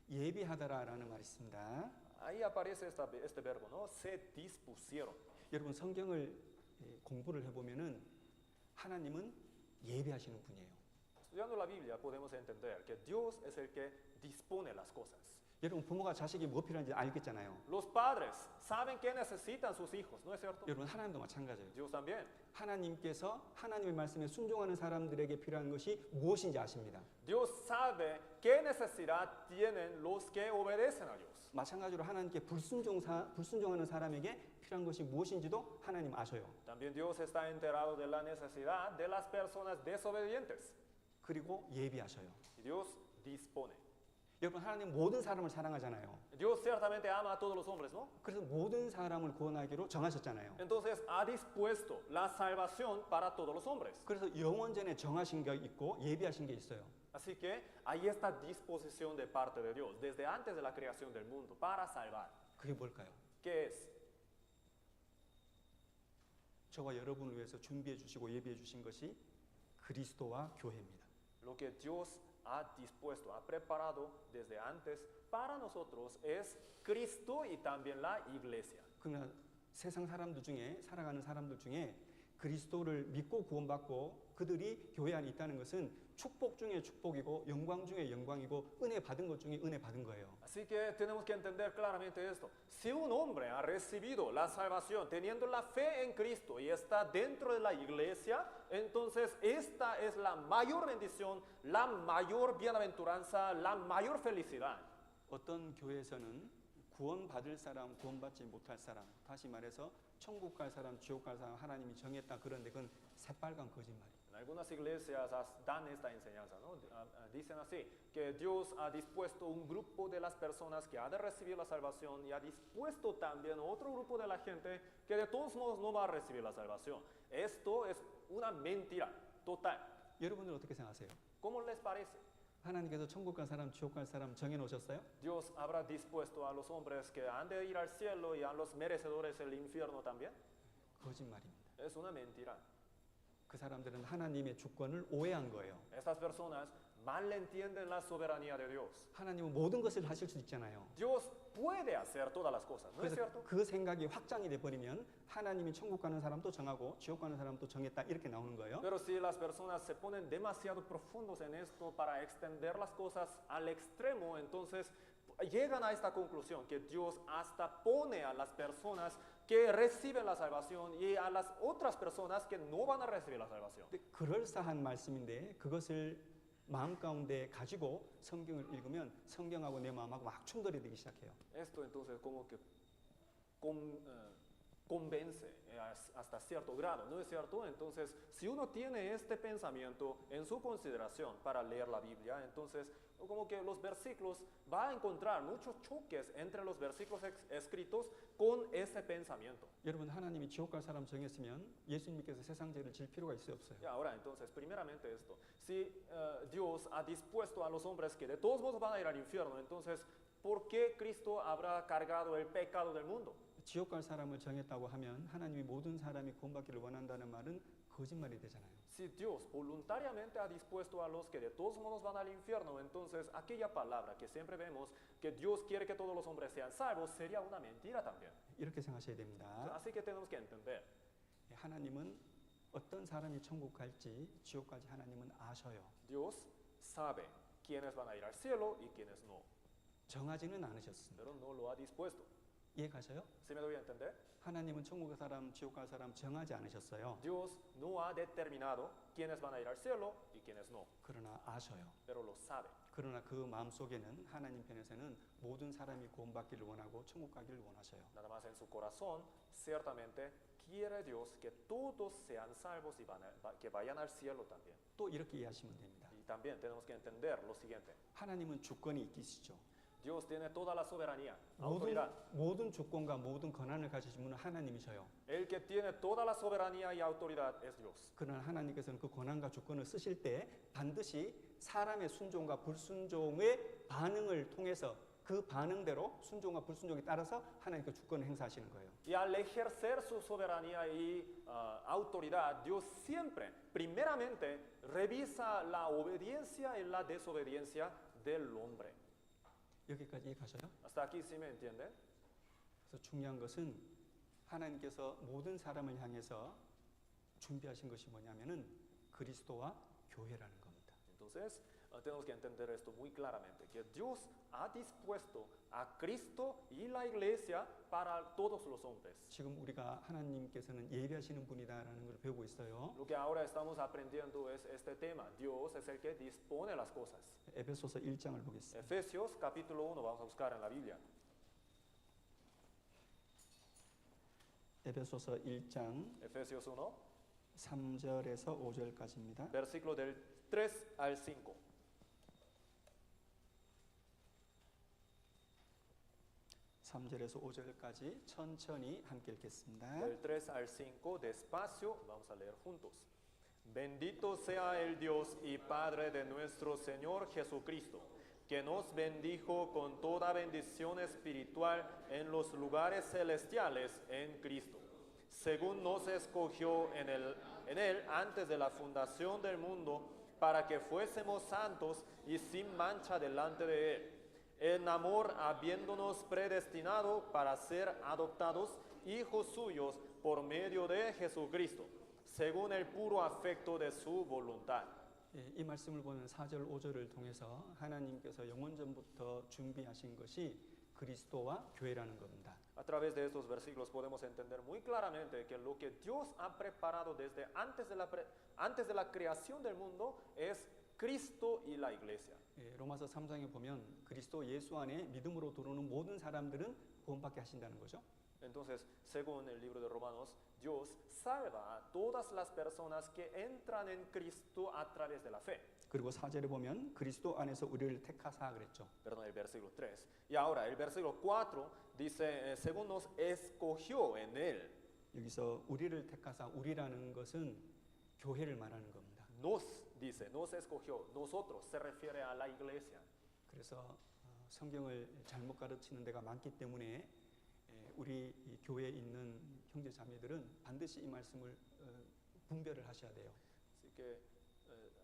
예비하다라는 말이 있습니다. Ahí aparece este verbo, ¿no? Se dispusieron. 여러분 성경을 공부를 해보면은 하나님은 예비하시는 분이에요. Estudiando la Biblia podemos entender que Dios es el que dispone las cosas. 여러분 부모가 자식이 뭐 필요한지 알겠잖아요. Los padres saben qué necesitan sus hijos, ¿no es cierto? 여러분 하나님도 마찬가지예요. Dios también. 하나님께서 하나님의 말씀에 순종하는 사람들에게 필요한 것이 무엇인지 아십니다. Dios sabe qué necesidad tienen los que obedecen a Dios. 마찬가지로 하나님께 불순종하는 사람에게 필요한 것이 무엇인지도 하나님 아셔요. También Dios está enterado de la necesidad de las personas desobedientes. 그리고 예비하셔요. Y Dios dispone. 여러분 하나님 모든 사람을 사랑하잖아요. Dios ciertamente ama a todos los hombres, ¿no? 그래서 모든 사람을 구원하기로 정하셨잖아요. Entonces ha dispuesto la salvación para todos los hombres. 그래서 영원전에 정하신 게 있고 예비하신 게 있어요. Así que hay esta disposición de parte de Dios desde antes de la creación del mundo para salvar. 그게 뭘까요? ¿Qué es? 저와 여러분을 위해서 준비해 주시고 예비해 주신 것이 그리스도와 교회입니다. Lo que Dios ha dispuesto, ha preparado desde antes para nosotros es Cristo y también la iglesia. 그러나 세상 사람들 중에 살아가는 사람들 중에 그리스도를 믿고 구원받고 그들이 교회 안에 있다는 것은 축복 중에 축복이고 영광 중에 영광이고 은혜 받은 것 중에 은혜 받은 거예요. Así que tenemos que entender claramente esto. Si un hombre ha recibido la salvación teniendo la fe en Cristo y está dentro de la iglesia, entonces esta es la mayor bendición, la mayor bienaventuranza, la mayor felicidad. 어떤 교회에서는 구원받을 사람, 구원받지 못할 사람, 다시 말해서 천국 갈 사람, 지옥 갈 사람 하나님이 정했다. 그런데 그건 새빨간 거짓말이에요. En algunas iglesias dan esta enseñanza, ¿no? Dicen así, que Dios ha dispuesto un grupo de las personas que ha de recibir la salvación y ha dispuesto también otro grupo de la gente que de todos modos no va a recibir la salvación. Esto es una mentira total. 여러분들 어떻게 생각하세요? ¿Cómo les parece? 하나님께서 천국 갈 사람, 지옥 갈 사람 정해 놓으셨어요? Dios habrá dispuesto a los hombres que han de ir al cielo y a los merecedores el infierno también. 거짓말입니다. Es una mentira. 그 사람들은 하나님의 주권을 오해한 거예요. Estas personas malentienden la soberanía de Dios. 하나님은 모든 것을 하실 수 있잖아요. Dios puede hacer todas las cosas, ¿no es 그래서 cierto? 그 생각이 확장이 돼 버리면 하나님이 천국 가는 사람도 정하고 지옥 가는 사람도 정했다 이렇게 나오는 거예요. Pero si las personas se ponen demasiado profundos en esto para extender las cosas al extremo, entonces llegan a esta conclusión que Dios hasta pone a las personas que reciben la salvación y a las otras personas que no van a recibir la salvación. 근데 그럴싸한 말씀인데 그것을 마음 가운데 가지고 성경을 읽으면 성경하고 내 마음하고 막 충돌이 되기 시작해요. Esto entonces como que convence hasta cierto grado, ¿no es cierto? Entonces, si uno tiene este pensamiento en su consideración para leer la Biblia, entonces como que los versículos va a encontrar muchos choques entre los versículos escritos con ese pensamiento. 여러분 하나님이 지옥 갈 사람 정했으면 예수님께서 세상 죄를 질 필요가 있어요, 없어요? Y ahora, entonces, primeramente esto, si Dios ha dispuesto a los hombres que de todos modos van a ir al infierno, entonces, ¿por qué Cristo habrá cargado el pecado del mundo? 지옥 갈 사람을 정했다고 하면 하나님이 모든 사람이 구원받기를 원한다는 말은 거짓말이 되잖아요. Si Dios voluntariamente ha dispuesto a los que de todos modos van al infierno, entonces aquella palabra que siempre vemos que Dios quiere que todos los hombres sean salvos sería una mentira también. 이렇게 생각하셔야 됩니다. Así que tenemos que entender. 하나님은 어떤 사람이 천국 갈지 지옥 갈지 하나님은 아셔요. Dios sabe quiénes van a ir al cielo y quiénes no, 정하지는 않으셨습니다. pero no lo ha dispuesto. 이해 가셔요? ¿Sí me doy a entender? 하나님은 천국 갈 사람, 지옥 갈 사람 정하지 않으셨어요. Dios no ha determinado quiénes van a ir al cielo y quiénes no, 그러나 아셔요. pero lo sabe. 그러나 그 마음 속에는 하나님 편에서는 모든 사람이 구원받기를 원하고 천국 가기를 원하셔요. Nada más en su corazón, ciertamente quiere Dios que todos sean salvos y que vayan al cielo también. 또 이렇게 이해하시면 됩니다. Y también tenemos que entender lo siguiente. 하나님은 주권이 있으시죠. Dios tiene toda la soberanía, autoridad. 모든 주권과 모든 권한을 가지신 분은 하나님이셔요. El que tiene toda la soberanía y autoridad es Dios. 그러나 하나님께서는 그 권한과 주권을 쓰실 때 반드시 사람의 순종과 불순종의 반응을 통해서 그 반응대로 순종과 불순종에 따라서 하나님께 주권을 행사하시는 거예요. Y al ejercer su soberanía y autoridad, Dios siempre, primeramente, revisa la obediencia y la desobediencia del hombre. 여기까지 이해가셔요? ¿Hasta aquí sí me entienden? 그래서 중요한 것은 하나님께서 모든 사람을 향해서 준비하신 것이 뭐냐면은 그리스도와 교회라는 겁니다. Entonces, tenemos que entender esto muy claramente, que Dios ha dispuesto a Cristo y la iglesia para todos los hombres. 지금 우리가 하나님께서는 예비하시는 분이다라는 걸 배우고 있어요. Lo que ahora estamos aprendiendo es este tema. Dios es el que dispone las cosas. 에베소서 1장을 보겠습니다. Efesios capítulo 1, vamos a buscar en la Biblia. 에베소서 1장 Efesios 1, 3절에서 5절까지입니다. versículo del 3 al 5. 3절에서 5절까지 천천히 함께 읽겠습니다. Del 3 al 5, despacio, vamos a leer juntos. Bendito sea el Dios y Padre de nuestro Señor Jesucristo, que nos bendijo con toda bendición espiritual en los lugares celestiales en Cristo, según nos escogió en él antes de la fundación del mundo, para que fuésemos santos y sin mancha delante de Él, en amor habiéndonos predestinado para ser adoptados hijos suyos por medio de Jesucristo, según el puro afecto de su voluntad. 이 말씀을 보는 4절, 5절을 통해서 하나님께서 영원전부터 준비하신 것이 그리스도와 교회라는 겁니다. A través de estos versículos podemos entender muy claramente que lo que Dios ha preparado desde antes de la creación del mundo es Cristo y la iglesia. 로마서 3장에 보면 그리스도 예수 안에 믿음으로 들어오는 모든 사람들은 구원받게 하신다는 거죠. Entonces, según el libro de Romanos, Dios salva a todas las personas que entran en Cristo a través de la fe. 그리고 4절에 보면 그리스도 안에서 우리를 택하사 그랬죠. Perdón, el versículo 3. Y ahora, el versículo 4 dice, según nos escogió en Él. 여기서 우리를 택하사 우리라는 것은 교회를 말하는 겁니다. Nos, dice, nos escogió. Nosotros, se refiere a la iglesia. 그래서 성경을 잘못 가르치는 데가 많기 때문에 우리 이 교회에 있는 형제 자매들은 반드시 이 말씀을 분별을 하셔야 돼요. Así que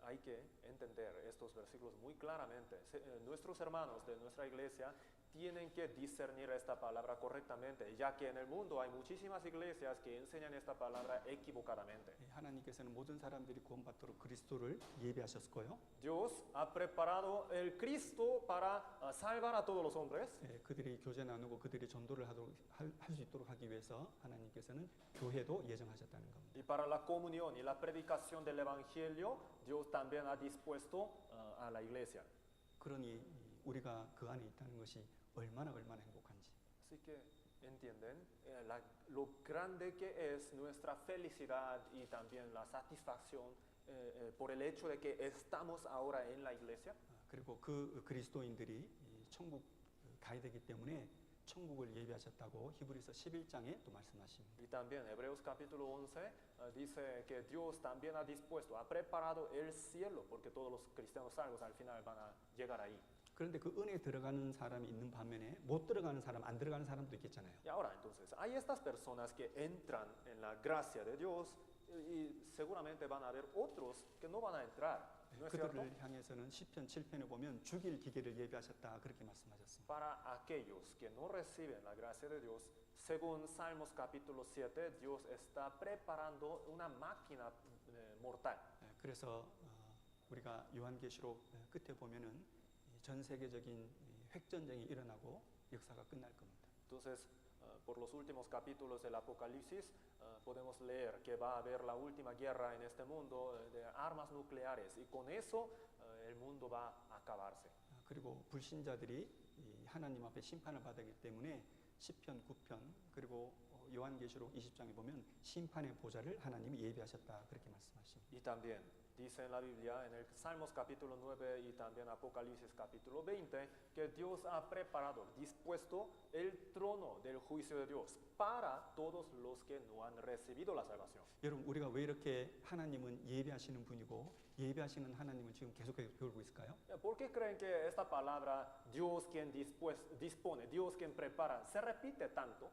hay que entender estos versículos muy claramente. Nuestros hermanos de nuestra iglesia tienen que discernir esta palabra correctamente, ya que en el mundo hay muchísimas iglesias que enseñan esta palabra equivocadamente. 하나님께서는 모든 사람들이 구원받도록 그리스도를 예비하셨고요. Dios ha preparado el Cristo para salvar a todos los hombres. 그들이 교제 나누고 그들이 전도를 할 수 있도록 하기 위해서 하나님께서는 교회도 예정하셨다는 겁니다. Y para la comunión y la predicación del Evangelio, Dios también ha dispuesto a la iglesia. 그러니 우리가 그 안에 있다는 것이 얼마나 행복한지. Así que entienden lo grande que es nuestra felicidad y también la satisfacción por el hecho de que estamos ahora en la iglesia. 그리고 그 그리스도인들이 천국 가야 되기 때문에 천국을 예비하셨다고 히브리서 11장에 또 말씀하십니다. Y también Hebreos capítulo 11 dice que Dios también ha dispuesto, ha preparado el cielo, porque todos los cristianos salvos al final van a llegar ahí. 그런데 그 은혜에 들어가는 사람이 있는 반면에 못 들어가는 사람, 안 들어가는 사람도 있겠잖아요. Y ahora entonces, hay estas personas que entran en la gracia de Dios y seguramente van a haber otros que no van a entrar. ¿No es cierto? 그들을 향해서는 시편 7편에 보면 죽일 기계를 예비하셨다 그렇게 말씀하셨습니다. Para aquellos que no reciben la gracia de Dios, según Salmos capítulo 7, Dios está preparando una máquina mortal. 그래서 우리가 요한계시록 끝에 보면은 전 세계적인 핵전쟁이 일어나고 역사가 끝날 겁니다. Entonces, por los últimos capítulos del Apocalipsis, podemos leer que va a haber la última guerra en este mundo de armas nucleares y con eso el mundo va a acabarse. 그리고 불신자들이 하나님 앞에 심판을 받기 때문에 시편 9편 그리고 요한계시록 20장에 보면 심판의 보좌를 하나님이 예비하셨다 그렇게 말씀하십니다. Y también dice en la Biblia, en el Salmos capítulo 9 y también Apocalipsis capítulo 20, que Dios ha preparado, dispuesto el trono del juicio de Dios para todos los que no han recibido la salvación. 여러분 우리가 왜 이렇게 하나님은 예비하시는 분이고 예비하시는 하나님은 지금 계속해서 배우고 있을까요? ¿Por qué creen que esta palabra, Dios quien dispone, Dios quien prepara, se repite tanto?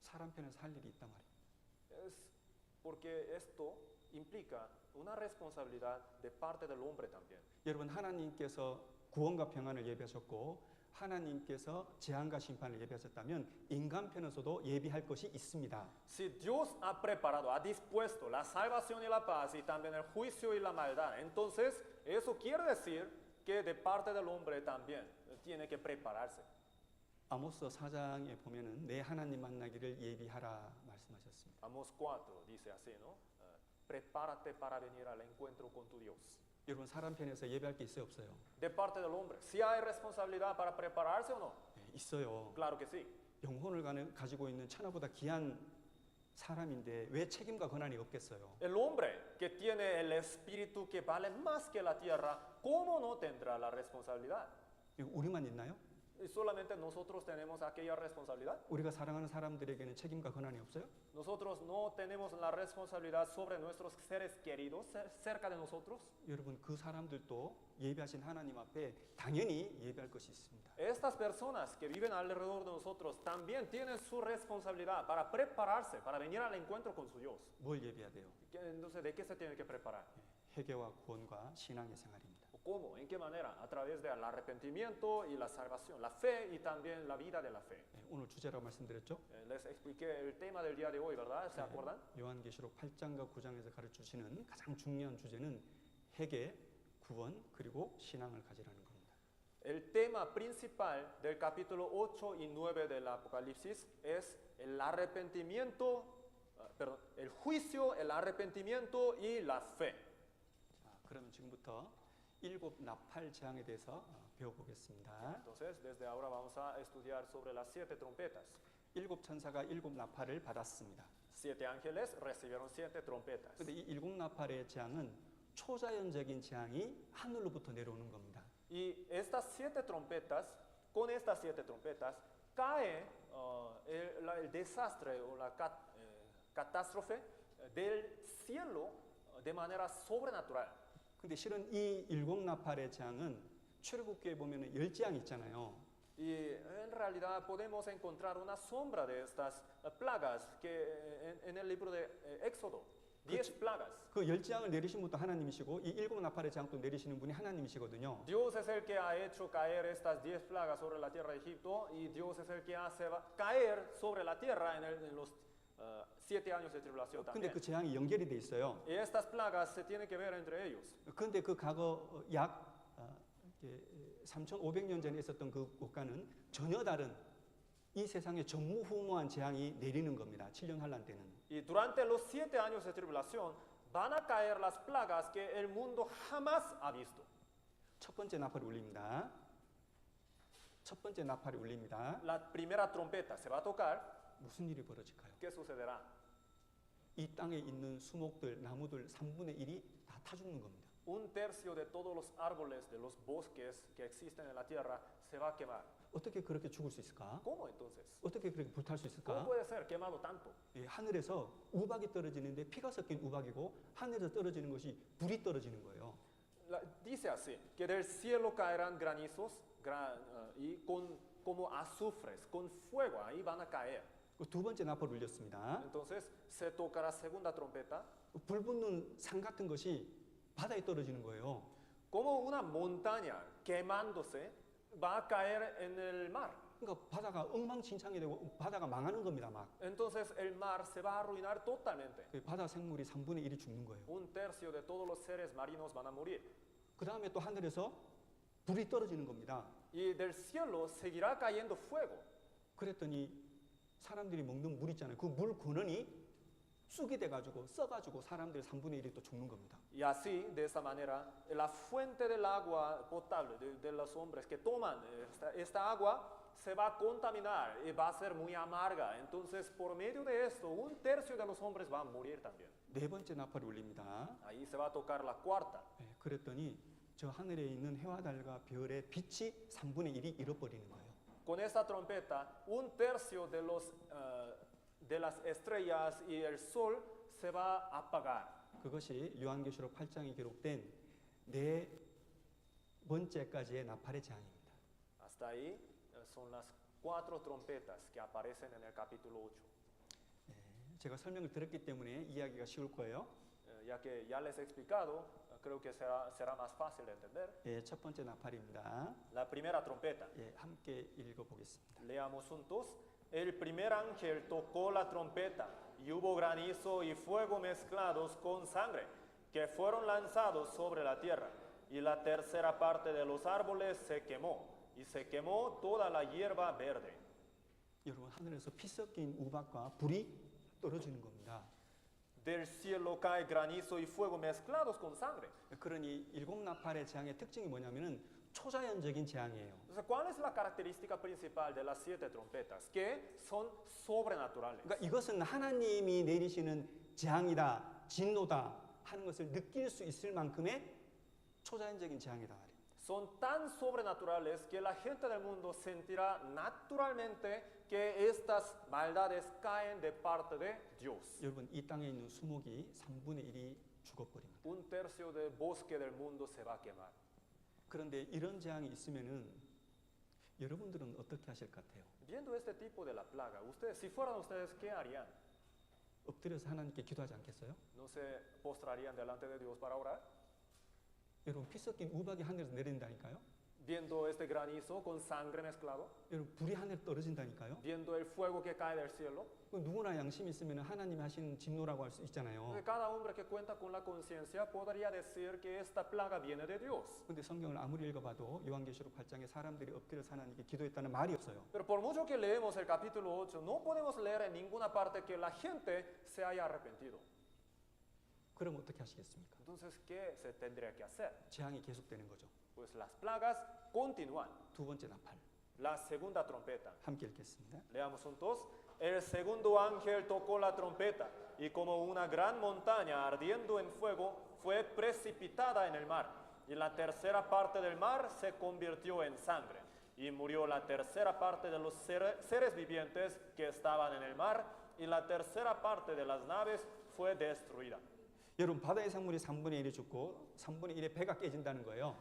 사람 편에서 할 일이 있단 말이에요. Es porque esto implica una responsabilidad de parte del hombre también. 여러분 하나님께서 구원과 평안을 예비하셨고 하나님께서 재앙과 심판을 예비하셨다면 인간 편에서도 예비할 것이 있습니다. Si Dios ha preparado, ha dispuesto la salvación y la paz y también el juicio y la maldad, entonces eso quiere decir que de parte del hombre también tiene que prepararse. 아모스 4장에 보면은 내 하나님 만나기를 예비하라 말씀하셨습니다. Amos 4 dice así, ¿no? Prepárate para venir al encuentro con tu Dios. 여러분 사람 편에서 예비할 게 있어요, 없어요? De parte del hombre, ¿si hay responsabilidad para prepararse o no? 있어요. Claro que sí. 영혼을 가지고 있는 천하보다 귀한 사람인데 왜 책임과 권한이 없겠어요? El hombre que tiene el espíritu que vale más que la tierra, ¿cómo no tendrá la responsabilidad? 우리만 있나요? ¿Y solamente nosotros tenemos aquella responsabilidad? 우리가 사랑하는 사람들에게는 책임과 권한이 없어요? Nosotros no tenemos la responsabilidad sobre nuestros seres queridos cerca de nosotros. 여러분 그 사람들도 예비하신 하나님 앞에 당연히 예비할 것이 있습니다. Estas personas que viven alrededor de nosotros también tienen su responsabilidad para prepararse, para venir al encuentro con su Dios. 뭘 예비해야 돼요? Entonces, ¿de qué se tiene que preparar? 회개와 구원과 신앙의 생활입니다. ¿Cómo? ¿En qué manera? A través del arrepentimiento y la salvación, la fe y también la vida de la fe. 오늘 주제라고 말씀드렸죠? Les expliqué el tema del día de hoy, ¿verdad? ¿Se acuerdan? 요한계시록 8장과 9장에서 가르쳐주시는 가장 중요한 주제는 회개, 구원, 그리고 신앙을 가지라는 겁니다. El tema principal del capítulo 8 y 9 del Apocalipsis es el arrepentimiento, perdón, el juicio, el arrepentimiento y la fe. 자, 그러면 지금부터 일곱 나팔 재앙에 대해서 배워보겠습니다. Entonces, desde ahora vamos a estudiar sobre las 7 trompetas. 일곱 천사가 일곱 나팔을 받았습니다. 7 ángeles recibieron 7 trompetas. 그런데 이 일곱 나팔의 재앙은 초자연적인 재앙이 하늘로부터 내려오는 겁니다. Y estas 7 trompetas, con estas 7 trompetas, cae el desastre o la catástrofe del cielo de manera sobrenatural. 근데 실은 이 일곱 나팔의 재앙은 출애굽기에 보면은 열 재앙 있잖아요. Y en realidad podemos encontrar una sombra de estas plagas que en el libro de Éxodo. 10 plagas. 그 열 재앙을 내리신 분도 하나님이시고 이 일곱 나팔의 재앙도 내리시는 분이 하나님이시거든요. Dios es el que ha hecho caer estas 10 plagas sobre la tierra de Egipto y Dios es el que hace caer sobre la tierra en los 7 años de tribulación 근데 también. 그 재앙이 연결이 돼 있어요. Y estas plagas se tienen que ver entre ellos. 근데 그 과거 약 3,500년 전에 있었던 그 국가는 전혀 다른 이 세상에 전무후무한 재앙이 내리는 겁니다. 7년 환란 때는. Y durante los 7 años de tribulación van a caer las plagas que el mundo jamás ha visto. 첫 번째 나팔이 울립니다. 첫 번째 나팔이 울립니다. La primera trompeta se va a tocar. 무슨 일이 벌어질까요? ¿Qué sucederá? 이 땅에 있는 수목들, 나무들 3분의 1이 다 타 죽는 겁니다. Un tercio de todos los árboles de los bosques que existen en la tierra se va a quemar. 어떻게 그렇게 죽을 수 있을까? ¿Cómo entonces? 어떻게 그렇게 불탈 수 ¿Cómo 있을까? puede ser quemado tanto? 예, 하늘에서 우박이 떨어지는데 피가 섞인 우박이고 하늘에서 떨어지는 것이 불이 떨어지는 거예요. Dice así, que del cielo caerán granizos y como azufres, con fuego, ahí van a caer. 그 두 번째 나팔 울렸습니다. Entonces se tocará segunda trompeta, 불 붙는 산 같은 것이 바다에 떨어지는 거예요. como una montaña quemándose va a caer en el mar. 그러니까 바다가 엉망진창이 되고 바다가 망하는 겁니다. 막 Entonces el mar se va a arruinar totalmente. 그 바다 생물이 3분의 1이 죽는 거예요. Un tercio de todos los seres marinos van a morir. 그 다음에 또 하늘에서 불이 떨어지는 겁니다. Y del cielo seguirá cayendo fuego. 그랬더니 사람들이 먹는 물 있잖아요. 그 물 근원이 쑥이 돼가지고 써가지고 사람들 3분의 1이 또 죽는 겁니다. Y así, de esa manera, la fuente del agua potable de los hombres que toman esta agua se va a contaminar y va a ser muy amarga. Entonces, por medio de esto, un tercio de los hombres va a morir también. 네 번째 나팔이 울립니다. Ahí se va a tocar la cuarta. 네, 그랬더니 저 하늘에 있는 해와 달과 별의 빛이 3분의 1이 잃어버리는 거예요. Con esta trompeta, un tercio de las estrellas y el sol se va a apagar. 그것이 요한계시록 8장에 기록된 네 번째까지의 나팔의 재앙입니다. Hasta ahí son las 4 trompetas que aparecen en el capítulo 8. 네, 제가 설명을 들었기 때문에 이해하기가 쉬울 거예요. Ya que ya les he explicado, creo que será más fácil de entender. 예, 첫 번째 나팔입니다. La primera trompeta. 예, 함께 읽어보겠습니다. Leamos juntos. El primer ángel tocó la trompeta y hubo granizo y fuego mezclados con sangre que fueron lanzados sobre la tierra. Y la tercera parte de los árboles se quemó y se quemó toda la hierba verde. 여러분 하늘에서 피 섞인 우박과 불이 떨어지는 겁니다. Del cielo cae granizo y fuego mezclados con sangre. 그러니 일곱 나팔의 재앙의 특징이 뭐냐면은 초자연적인 재앙이에요. Entonces, ¿cuál es la característica principal de las 7 trompetas? Que son sobrenaturales. 그러니까 이것은 하나님이 내리시는 재앙이다, 진노다 하는 것을 느낄 수 있을 만큼의 초자연적인 재앙이다 말이에요. Son tan sobrenaturales que la gente del mundo sentirá naturalmente que estas maldades caen de parte de Dios. 여러분 이 땅에 있는 수목이 3분의 1이 죽어버립니다. Un tercio del bosque del mundo se va a quemar. 그런데 이런 재앙이 있으면은 여러분들은 어떻게 하실 것 같아요? Viendo este tipo de la plaga, ustedes, si fueran ustedes, ¿qué harían? 엎드려서 하나님께 기도하지 않겠어요? ¿No se postrarían delante de Dios para orar? 여러분 피 섞인 우박이 하늘에서 내린다니까요? Viendo este granizo con sangre mezclado, 여러분 불이 하늘에 떨어진다니까요? viendo el fuego que cae del cielo. 누구나 양심이 있으면 하나님이 하시는 진노라고 할 수 있잖아요. Entonces, cada hombre que cuenta con la conciencia podría decir que esta plaga viene de Dios. 근데 성경을 아무리 읽어봐도 요한계시록 8장에 사람들이 엎드려서 하나님께 기도했다는 말이 없어요. Pero por mucho que leemos el capítulo 8, no podemos leer en ninguna parte que la gente se haya arrepentido. 그럼 어떻게 하시겠습니까? Entonces, ¿qué se tendría que hacer? 재앙이 계속되는 거죠. Pues las plagas continúan. 두 번째 나팔 La segunda trompeta. 함께 읽겠습니다. Leamos juntos. El segundo ángel tocó la trompeta y como una gran montaña ardiendo en fuego fue precipitada en el mar. Y la tercera parte del mar se convirtió en sangre. Y murió la tercera parte de los seres vivientes que estaban en el mar. Y la tercera parte de las naves fue destruida. 여러분 바다의 생물이 3분의 1이 죽고 3분의 1의 배가 깨진다는 거예요.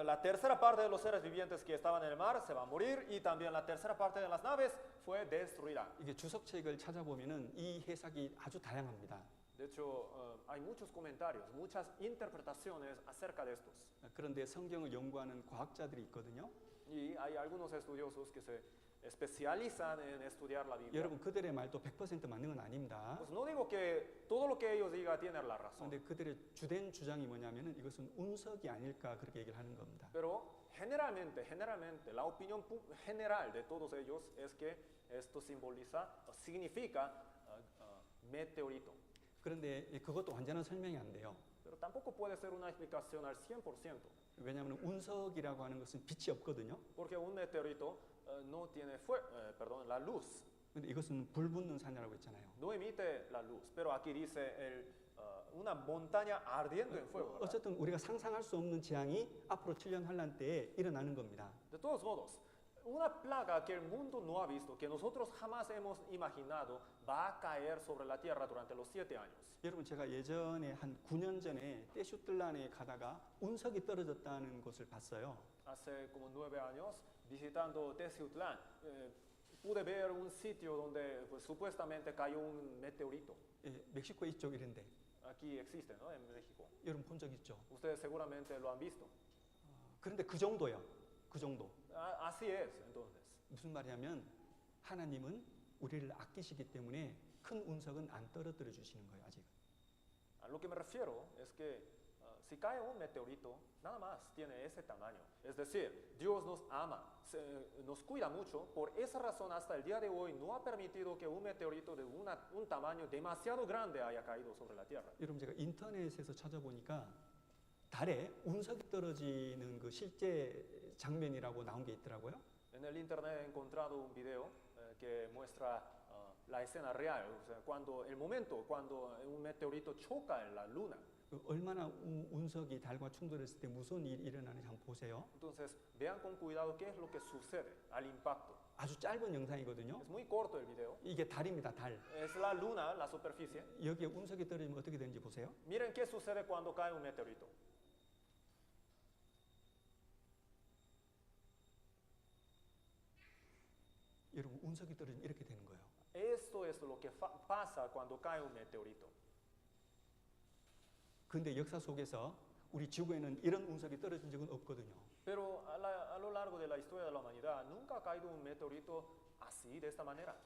La tercera parte de los seres vivientes que estaban en el mar se va a morir y también la tercera parte de las naves fue destruida. 이게 주석책을 찾아보면은 이 해석이 아주 다양합니다. De hecho, hay muchos comentarios, muchas interpretaciones acerca de estos. 그런데 성경을 연구하는 과학자들이 있거든요. Y hay algunos estudiosos que se especializan en estudiar la Biblia. 여러분 그들의 말도 100% 맞는 건 아닙니다. Pues no digo que todo lo que ellos digan tiene la razón, 그런데 그들의 주된 주장이 뭐냐면은 이것은 운석이 아닐까 그렇게 얘기를 하는 겁니다. pero generalmente, la opinión general de todos ellos es que esto simboliza o significa meteorito. 그런데 그것도 완전한 설명이 안 돼요. Pero tampoco puede ser una explicación al 100%, 왜냐하면 운석이라고 하는 것은 빛이 없거든요. porque un meteorito no tiene la luz, 근데 이것은 불 붙는 산이라고 했잖아요. no emite la luz, pero aquí dice una montaña ardiendo en fuego, ¿verdad? 어쨌든 우리가 상상할 수 없는 재앙이 앞으로 7년 환란 때에 일어나는 겁니다. De todos modos, una plaga que el mundo no ha visto, que nosotros jamás hemos imaginado, va a caer sobre la tierra durante los 7 años. 여러분 제가 예전에 한 9년 전에 떼슈틀란에 가다가 운석이 떨어졌다는 것을 봤어요. Hace como 9 años, visitando Teciutlán, pude ver un sitio donde pues, supuestamente cayó un meteorito. 멕시코 이쪽 이런데 Aquí existe, ¿no? En México. 여러분 본 적 있죠? Ustedes seguramente lo han visto. 그런데 그 정도요. 그 정도. Así es, entonces. 무슨 말이냐면 하나님은 우리를 아끼시기 때문에 큰 운석은 안 떨어뜨려 주시는 거예요. 아직. A lo que me refiero es que si cae un meteorito, nada más tiene ese tamaño. Es decir, Dios nos ama, nos cuida mucho. Por esa razón, hasta el día de hoy, no ha permitido que un meteorito de un tamaño demasiado grande haya caído sobre la Tierra. 여러분 제가 인터넷에서 찾아보니까 달에 운석이 떨어지는 그 실제 장면이라고 나온 게 있더라고요. En el internet he encontrado un video que muestra la escena real, o sea, el momento cuando un meteorito choca en la luna. 얼마나 운석이 달과 충돌했을 때 무서운 일이 일어나는지 한번 보세요. Entonces, vean con cuidado qué es lo que sucede al impacto. 아주 짧은 영상이거든요. Es muy corto el video. 이게 달입니다, 달. Es la luna, la superficie. 여기에 운석이 떨어지면 어떻게 되는지 보세요. Miren qué sucede cuando cae un meteorito. 여러분 운석이 떨어지면 이렇게 되는 거예요. Esto es lo que pasa cuando cae un meteorito. 근데 역사 속에서 우리 지구에는 이런 운석이 떨어진 적은 없거든요. Pero a lo largo de la historia de la humanidad nunca ha caído un meteorito así, de esta manera.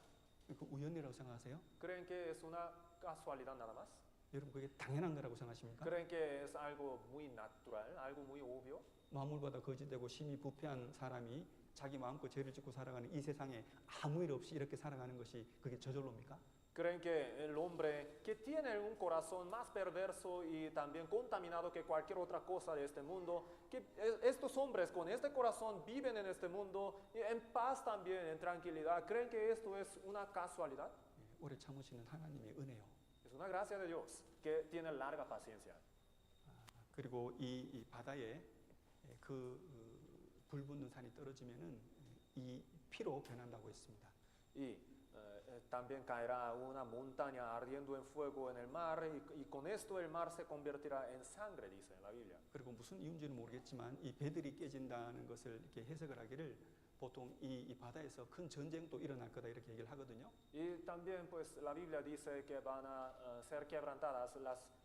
그 우연이라고 생각하세요? ¿Creen que es una casualidad nada más? 여러분 그게 당연한 거라고 생각하십니까? ¿Creen que es algo muy natural, algo muy obvio? 만물보다 거짓되고 심히 부패한 사람이 자기 마음껏 죄를 짓고 살아가는 이 세상에 아무 일 없이 이렇게 살아가는 것이 그게 저절로입니까? ¿Creen que el hombre que tiene un corazón más perverso y también contaminado que cualquier otra cosa de este mundo, que estos hombres con este corazón viven en este mundo en paz también, en tranquilidad, creen que esto es una casualidad? 오래 참으시는 하나님의 은혜요. Es una gracia de Dios que tiene larga paciencia. 그리고 이 바다에 그 불 붙는 산이 떨어지면은 이 피로 변한다고 했습니다. Y también caerá una montaña ardiendo en fuego en el mar y con esto el mar se convertirá en sangre, dice en la Biblia. 그리고 무슨 이유인지는 모르겠지만 이 배들이 깨진다는 것을 이렇게 해석을 하기를 보통 이 바다에서 큰 전쟁도 일어날 거다 이렇게 얘기를 하거든요. Y también pues la Biblia dice que van a ser quebrantadas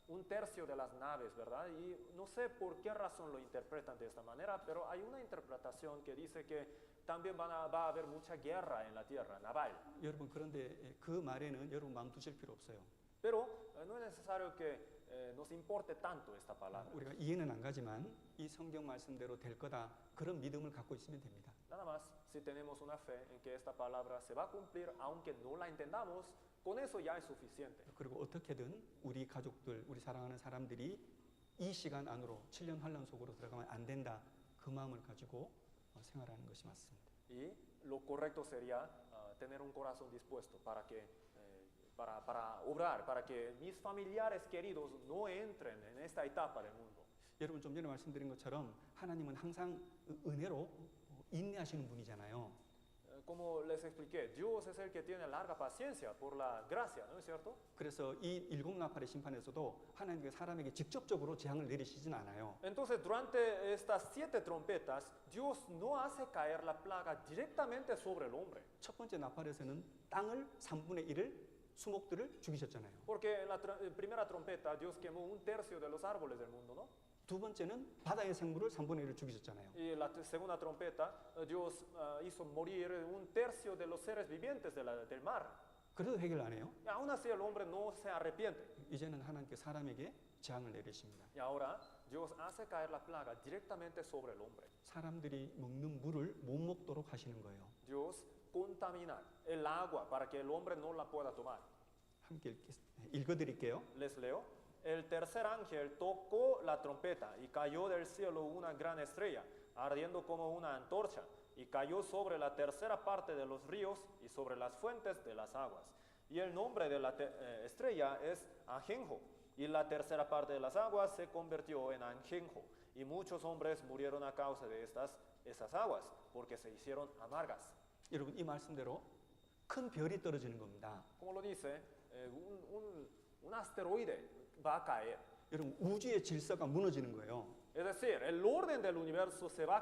un tercio de las naves, ¿verdad? Y no sé por qué razón lo interpretan de esta manera, pero hay una interpretación que dice que también va a haber mucha guerra en la tierra, naval. 여러분 그런데 그 말에는 여러분 마음 두실 필요 없어요. Pero no es necesario que nos importe tanto esta palabra. 우리가 이해는 안 가지만 이 성경 말씀대로 될 거다 그런 믿음을 갖고 있으면 됩니다. Nada más, si tenemos una fe en que esta palabra se va a cumplir, aunque no la entendamos, con eso ya es suficiente. 그리고 어떻게든 우리 가족들, 우리 사랑하는 사람들이 이 시간 안으로 7년 환란 속으로 들어가면 안 된다 그 마음을 가지고 생활하는 것이 맞습니다. Y lo correcto sería tener un corazón dispuesto para obrar, para que mis familiares queridos no entren en esta etapa del mundo. 여러분 좀 전에 말씀드린 것처럼 하나님은 항상 은혜로 인내하시는 분이잖아요. Como les expliqué, Dios es el que tiene larga paciencia por la gracia, ¿no es cierto? 그래서 이 일곱 나팔의 심판에서도 하나님께서 사람에게 직접적으로 재앙을 내리시진 않아요. Entonces, durante estas 7 trompetas, Dios no hace caer la plaga directamente sobre el hombre. 첫 번째 나팔에서는 땅을 3분의 1을 수목들을 죽이셨잖아요. Porque en la primera trompeta Dios quemó un tercio de los árboles del mundo, ¿no? 두 번째는 바다의 생물을 3분의 1을 죽이셨잖아요. Y en la segunda trompeta Dios hizo morir un tercio de los seres vivientes del mar. 그래도 해결 안 해요. Y aún así el hombre no se arrepiente. 이제는 하나님께 사람에게 재앙을 내리십니다. Y ahora Dios hace caer la plaga directamente sobre el hombre. 사람들이 먹는 물을 못 먹도록 하시는 거예요. Dios contamina el agua para que el hombre no la pueda tomar. 함께 읽어드릴게요. Les leo. El tercer ángel tocó la trompeta y cayó del cielo una gran estrella, ardiendo como una antorcha, y cayó sobre la tercera parte de los ríos y sobre las fuentes de las aguas. Y el nombre de la estrella es Ajenjo, y la tercera parte de las aguas se convirtió en Ajenjo, y muchos hombres murieron a causa de esas aguas, porque se hicieron amargas. 여러분 이 말씀대로 큰 별이 떨어지는 겁니다. Como lo dice, un asteroide va a caer. 여러분 우주의 질서가 무너지는 거예요. Es decir, el orden del universo se va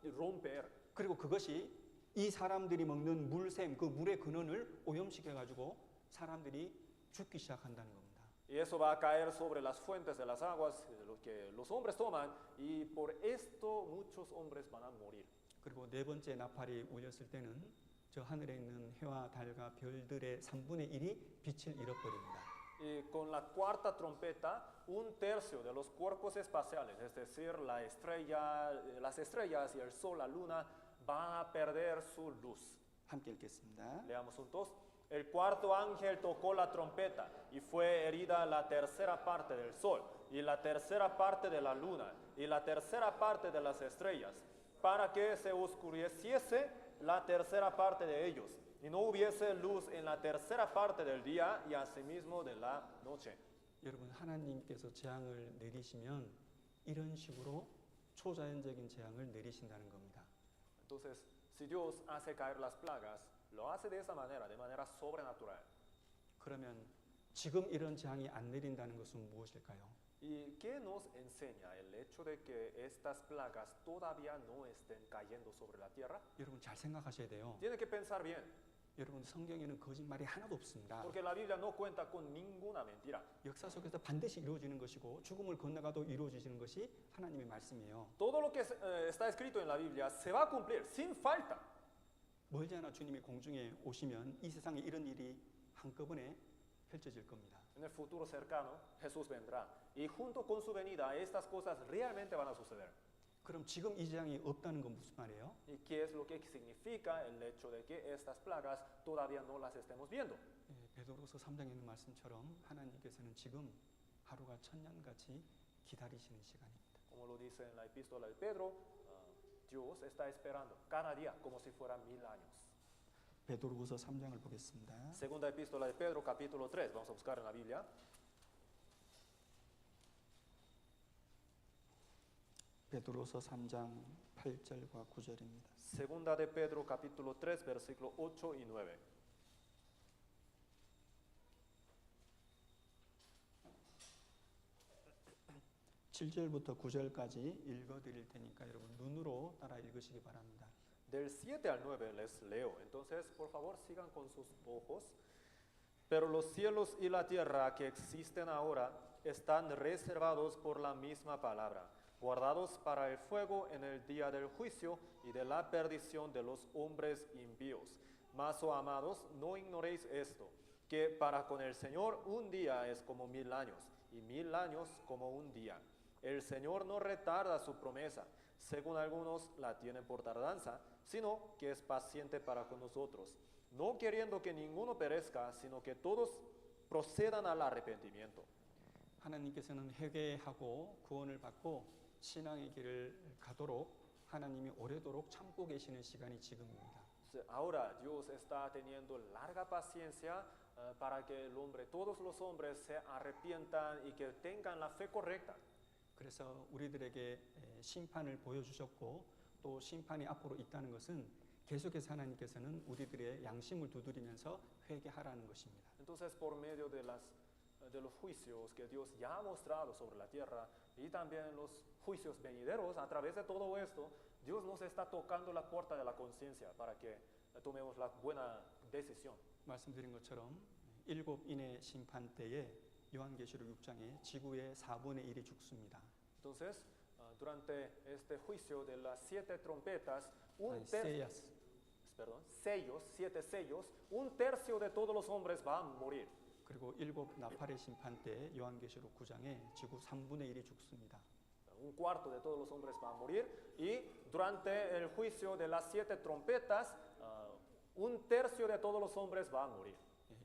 a romper. 그리고 그것이 이 사람들이 먹는 물샘, 그 물의 근원을 오염시켜 가지고 사람들이 죽기 시작한다는 겁니다. Y eso va a caer sobre las fuentes de las aguas, lo que los hombres toman, y por esto muchos hombres van a morir. 그리고 네 번째 나팔이 울렸을 때는 저 하늘에 있는 해와 달과 별들의 3분의 1이 빛을 잃어버립니다. Y con la cuarta trompeta, un tercio de los cuerpos espaciales, es decir, las estrellas y el sol, la luna, van a perder su luz. 함께 읽겠습니다. Leamos juntos. El cuarto ángel tocó la trompeta y fue herida la tercera parte del sol y la tercera parte de la luna y la tercera parte de las estrellas, para que se oscureciese la tercera parte de ellos y no hubiese luz en la tercera parte del día y asimismo de la noche. 여러분 하나님께서 재앙을 내리시면 이런 식으로 초자연적인 재앙을 내리신다는 겁니다. Entonces, si Dios hace caer las plagas, lo hace de esa manera, de manera sobrenatural. 그러면 지금 이런 재앙이 안 내린다는 것은 무엇일까요? ¿Y qué nos enseña el hecho de que estas plagas todavía no estén cayendo sobre la tierra? 여러분 잘 생각하셔야 돼요. Tiene que pensar bien, 여러분 성경에는 거짓말이 하나도 없습니다. porque la Biblia no cuenta con ninguna mentira. 역사 속에서 반드시 이루어지는 것이고 죽음을 건너가도 이루어지는 것이 하나님의 말씀이에요. Todo lo que está escrito en la Biblia se va a cumplir sin falta. 멀지 않아 주님이 공중에 오시면 이 세상에 이런 일이 한꺼번에 펼쳐질 겁니다. En el futuro cercano, Jesús vendrá y junto con su venida estas cosas realmente van a suceder. 그럼 지금 이 재앙이 없다는 건 무슨 말이에요? ¿Y qué es lo que significa el hecho de que estas plagas todavía no las estemos viendo? 베드로서 3장에 있는 말씀처럼 하나님께서는 지금 하루가 천년같이 기다리시는 시간입니다. Como lo dice en la epístola de Pedro, Dios está esperando cada día como si fueran 1000 años. 베드로후서 3장을 보겠습니다. Segunda epístola de Pedro, capítulo 3, vamos a buscar en la Biblia. 베드로서 3장 8절과 9절입니다. Segunda de Pedro, capítulo 3, versículo 8 y 9. (7절부터 9절까지) 읽어드릴 테니까 여러분 눈으로 따라 읽으시기 바랍니다. Del 7 al 9 les leo, entonces por favor sigan con sus ojos. Pero los cielos y la tierra que existen ahora están reservados por la misma palabra, guardados para el fuego en el día del juicio y de la perdición de los hombres impíos. Mas, oh amados, no ignoréis esto, que para con el Señor un día es como 1000 años, y 1000 años como un día. El Señor no retarda su promesa, según algunos la tienen por tardanza, sino que es paciente para con nosotros, no queriendo que ninguno perezca, sino que todos procedan al arrepentimiento. 하나님께서는 회개하고 구원을 받고 신앙의 길을 가도록 하나님이 오래도록 참고 계시는 시간이 지금입니다. Ahora Dios está teniendo larga paciencia para que el hombre, todos los hombres se arrepientan y que tengan la fe correcta. 그래서 우리들에게 심판을 보여주셨고 또 심판이 앞으로 있다는 것은 계속해서 하나님께서는 우리들의 양심을 두드리면서 회개하라는 것입니다. Entonces, por medio de los juicios que Dios ya ha mostrado sobre la tierra y también los juicios venideros, a través de todo esto, Dios nos está tocando la puerta de la conciencia para que tomemos la buena decisión. 말씀드린 것처럼 일곱 인의 심판 때에 요한계시록 6장에 지구의 4분의 1이 죽습니다. Entonces, durante este juicio de las 7 trompetas, 아니, 세야스. sellos, 7 sellos, un tercio de todos los hombres va a morir. 그리고 일곱 나팔의 심판 때 요한계시록 9장에 지구 3분의 1이 죽습니다. Un cuarto de todos los hombres va a morir. Y durante el juicio de las 7 trompetas, un tercio de todos los hombres va a morir.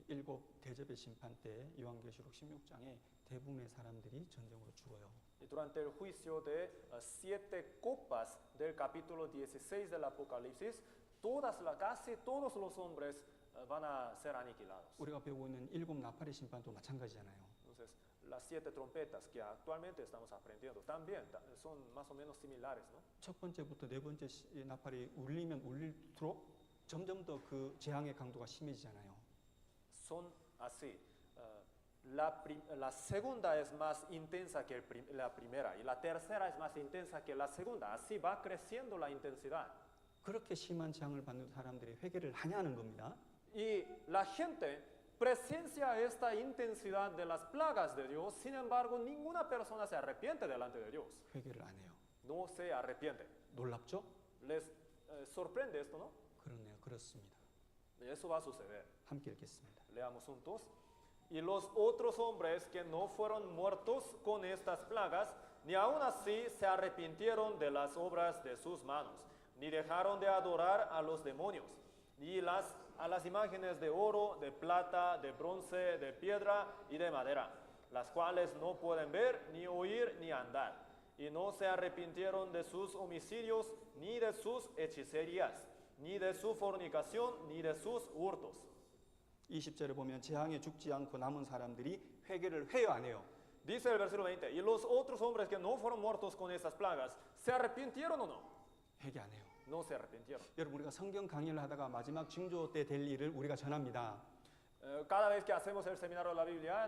일곱 대접의 심판 때 요한계시록 16장에 대부분의 사람들이 전쟁으로 죽어요. Y durante el juicio de 7 copas del capítulo 16 del Apocalipsis, casi todos los hombres van a ser aniquilados. 우리가 배우고 있는 일곱 나팔의 심판도 마찬가지잖아요. Entonces, las 7 trompetas que actualmente estamos aprendiendo también son más o menos similares, ¿no? 첫 번째부터 네 번째 나팔이 울리면 울릴수록 점점 더 그 재앙의 강도가 심해지잖아요. Son así. La segunda es más intensa que la primera y la tercera es más intensa que la segunda. Así va creciendo la intensidad. 그렇게 심한 재앙을 받는 사람들이 회개를 하냐는 겁니다. Y la gente presencia esta intensidad de las plagas de Dios, sin embargo, ninguna persona se arrepiente delante de Dios. 회개를 안 해요. No se arrepiente. 놀랍죠? ¿Les sorprende esto, no? 그렇네요. 그렇습니다. Eso va a suceder. 함께 읽겠습니다. Leamos juntos. Y los otros hombres que no fueron muertos con estas plagas, ni aun así se arrepintieron de las obras de sus manos, ni dejaron de adorar a los demonios, ni a las imágenes de oro, de plata, de bronce, de piedra y de madera, las cuales no pueden ver, ni oír, ni andar. Y no se arrepintieron de sus homicidios, ni de sus hechicerías, ni de su fornicación, ni de sus hurtos. 20절에 보면 재앙에 죽지 않고 남은 사람들이 회개를 해요, 안 해요? Dice el versículo 20, y los otros hombres que no fueron muertos con estas plagas, ¿se arrepintieron o no? 회개 안 해요. No se arrepintieron. 여러분, 우리가 성경 강의를 하다가 마지막 징조 때 될 일을 우리가 전합니다. Cada vez que hacemos el seminario de la Biblia,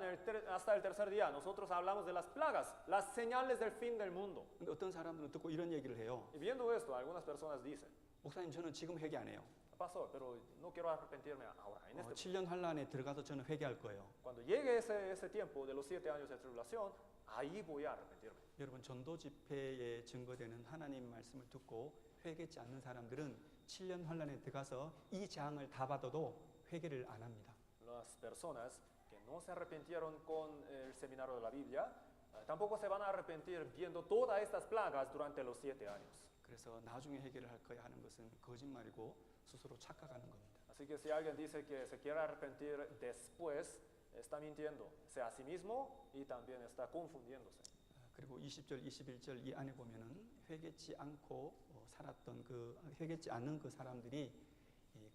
hasta el tercer día, nosotros hablamos de las plagas, las señales del fin del mundo. 근데 어떤 사람들은 듣고 이런 얘기를 해요. Y viendo esto, algunas personas dicen, 목사님, 저는 지금 회개 안 해요. pastor, pero no quiero arrepentirme ahora, en este 7년 환란에 들어가서 저는 회개할 거예요. Cuando llegue ese tiempo de los 7 años de tribulación, ahí voy a arrepentirme. 여러분, 전도 집회에 증거되는 하나님 말씀을 듣고 회개치 않는 사람들은 7년 환란에 들어가서 이 재앙을 다 받아도 회개를 안 합니다. Las personas que no se arrepintieron con el seminario de la Biblia, tampoco se van a arrepentir viendo todas estas plagas durante los 7 años. 그래서 나중에 해결을 할 거야 하는 것은 거짓말이고 스스로 착각하는 겁니다. Así que si alguien dice que se quiere arrepentir después, está mintiendo, sea a sí mismo y también está confundiéndose. 그리고 20절, 21절 이 안에 보면은 회개치 않고 살았던 회개치 않는 그 사람들이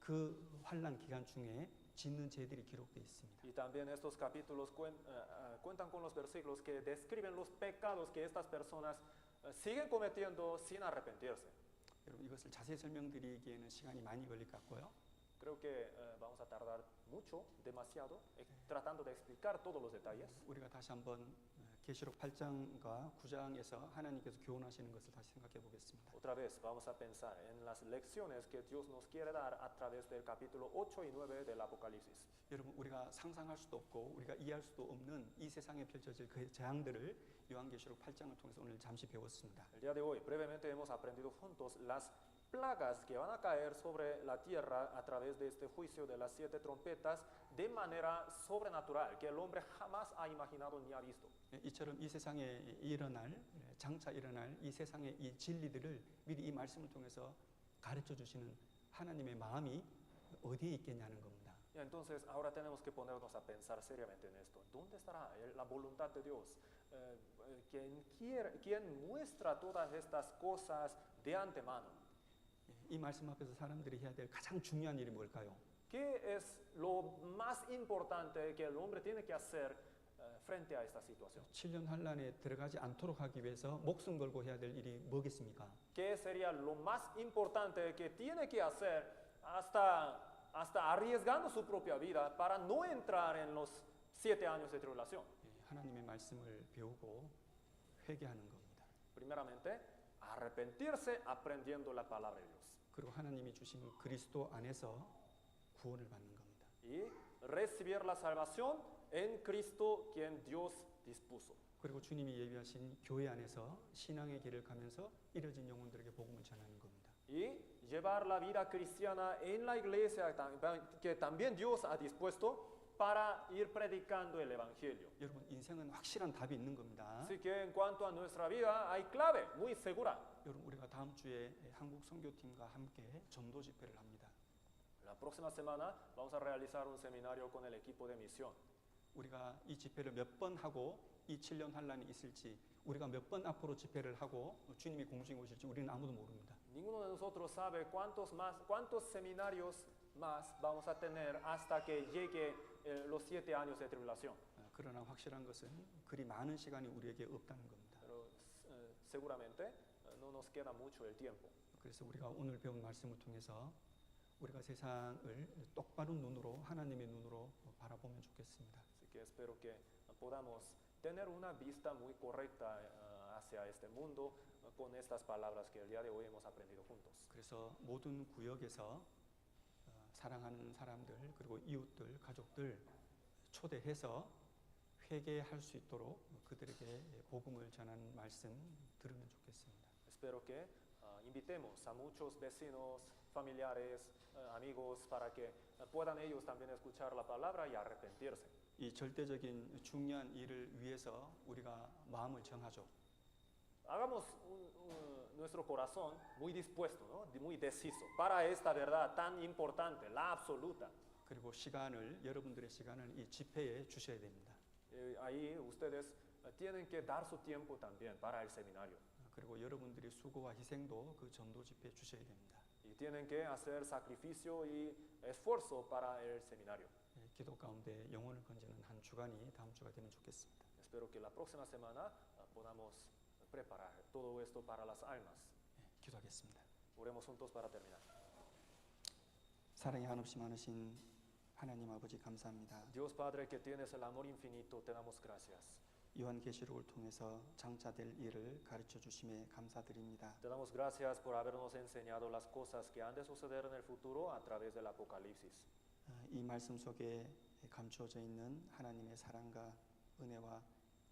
그 환란 기간 중에 짓는 죄들이 기록되어 있습니다. Y también estos capítulos cuentan con los versículos que describen los pecados que estas personas siguen cometiendo sin arrepentirse. 여러분, 이것을 자세히 설명드리기에는 시간이 많이 걸릴 것 같고요. Creo que vamos a tardar mucho, demasiado, tratando de explicar todos los detalles. 우리가 다시 한번 계시록 8장과 9장에서 하나님께서 교훈하시는 것을 다시 생각해 보겠습니다. Otra vez vamos a pensar en las lecciones que Dios nos quiere dar a través del capítulo 8 y 9 del Apocalipsis. 여러분, 우리가 상상할 수도 없고 우리가 이해할 수도 없는 이 세상에 펼쳐질 그 재앙들을 요한계시록 8장을 통해서 오늘 잠시 배웠습니다. El día de hoy brevemente hemos aprendido juntos las plagas que van a caer sobre la tierra a través de este juicio de las 7 trompetas de manera sobrenatural que el hombre jamás ha imaginado ni ha visto. 이처럼 이 세상에 장차 일어날 이 세상의 이 진리들을 미리 이 말씀을 통해서 가르쳐 주시는 하나님의 마음이 어디에 있겠냐는 겁니다. Y entonces ahora tenemos que ponernos a pensar seriamente en esto. ¿Dónde estará la voluntad de Dios? ¿Quién muestra todas estas cosas de antemano? 이 말씀 앞에서 사람들이 해야 될 가장 중요한 일이 뭘까요? ¿Qué es lo más importante que el hombre tiene que hacer frente a esta situación? 7년 환란에 들어가지 않도록 하기 위해서 목숨 걸고 해야 될 일이 뭐겠습니까? ¿Qué sería lo más importante que tiene que hacer hasta arriesgando su propia vida para no entrar en los 7 años de tribulación? 하나님의 말씀을 배우고 회개하는 겁니다. Primeramente, arrepentirse aprendiendo la palabra de Dios. 그리고 하나님이 주신 그리스도 안에서 구원을 받는 겁니다. Y recibir la salvación en Cristo quien Dios dispuso. 그리고 주님이 예비하신 교회 안에서 신앙의 길을 가면서 이뤄진 영혼들에게 복음을 전하는 겁니다. Y llevar la vida cristiana en la iglesia que también Dios ha dispuesto para ir predicando el Evangelio. 여러분 인생은 확실한 답이 있는 겁니다. Así que en cuanto a nuestra vida hay clave muy segura. 여러분 우리가 다음 주에 한국 선교팀과 함께 전도 집회를 합니다. La próxima semana vamos a realizar un seminario con el equipo de misión. 우리가 이 집회를 몇 번 하고 이 7년 환란이 있을지 우리가 몇 번 앞으로 집회를 하고 주님이 공중에 오실지 우리는 아무도 모릅니다. Ninguno de nosotros sabe cuántos seminarios más vamos a tener hasta que llegue los 7 años de tribulación. 그러나 확실한 것은 그리 많은 시간이 우리에게 없다는 겁니다. Pero seguramente no nos queda mucho el tiempo. 그래서 우리가 오늘 배운 말씀을 통해서 우리가 세상을 똑바른 눈으로 하나님의 눈으로 바라보면 좋겠습니다. Así que espero que podamos tener una vista muy correcta hacia este mundo con estas palabras que el día de hoy hemos aprendido juntos. 그래서 모든 구역에서 사랑하는 사람들 그리고 이웃들, 가족들 초대해서 회개할 수 있도록 그들에게 복음을 전하는 말씀 들으면 좋겠습니다. Espero que invitemos a muchos vecinos, familiares, amigos para que puedan ellos también escuchar la palabra y arrepentirse. 이 절대적인 중요한 일을 위해서 우리가 마음을 정하죠. Hagamos nuestro corazón muy dispuesto, ¿no? Muy deciso para esta verdad tan importante, la absoluta. 그리고 시간을 여러분들의 시간을 이 집회에 주셔야 됩니다. Ahí ustedes tienen que dar su tiempo también para el seminario. 그리고 여러분들의 수고와 희생도 그 전도 집회에 주셔야 됩니다. Y tienen que hacer sacrificio y esfuerzo para el seminario. 기도 가운데 영혼을 건지는 한 주간이 다음 주가 되면 좋겠습니다. Espero que la próxima semana podamos preparar todo esto para las almas. 기도하겠습니다. Oremos juntos para terminar. 사랑이 한없이 많으신 하나님 아버지 감사합니다. Dios Padre que tienes el amor infinito, te damos gracias. 요한계시록을 통해서 장차될 일을 가르쳐 주심에 감사드립니다. Te damos gracias por habernos enseñado las cosas que han de suceder en el futuro a través del Apocalipsis. 이 말씀 속에 감추어져 있는 하나님의 사랑과 은혜와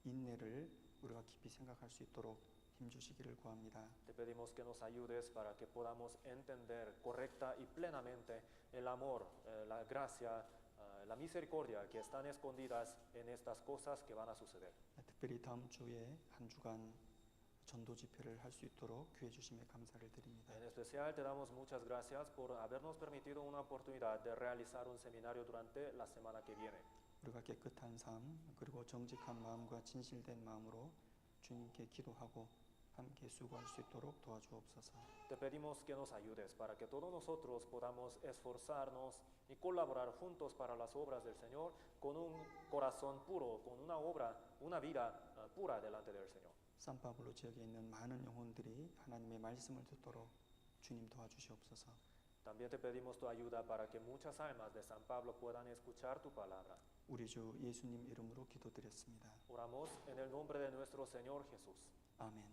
인내를 우리가 깊이 생각할 수 있도록 힘주시기를 구합니다. Te pedimos que nos ayudes para que podamos entender correcta y plenamente el amor, la gracia, la misericordia que están escondidas en estas cosas que van a suceder. 특별히 다음 주에 한 주간 전도 집회를 할 수 있도록 기회 주심에 감사를 드립니다. En especial te damos muchas gracias por habernos permitido una oportunidad de realizar un seminario durante la semana que viene. 우리가 깨끗한 삶 그리고 정직한 마음과 진실된 마음으로 주님께 기도하고 함께 수고할 수 있도록 도와주옵소서. Te pedimos que nos ayudes para que todos nosotros podamos esforzarnos y colaborar juntos para las obras del Señor con un corazón puro, con una vida pura delante del Señor. 산파블로 지역에 있는 많은 영혼들이 하나님의 말씀을 듣도록 주님 도와주시옵소서. También te pedimos tu ayuda para que muchas almas de San Pablo puedan escuchar tu palabra. 우리 주 예수님 이름으로 기도드렸습니다. Oramos en el nombre de nuestro Señor Jesús. 아멘.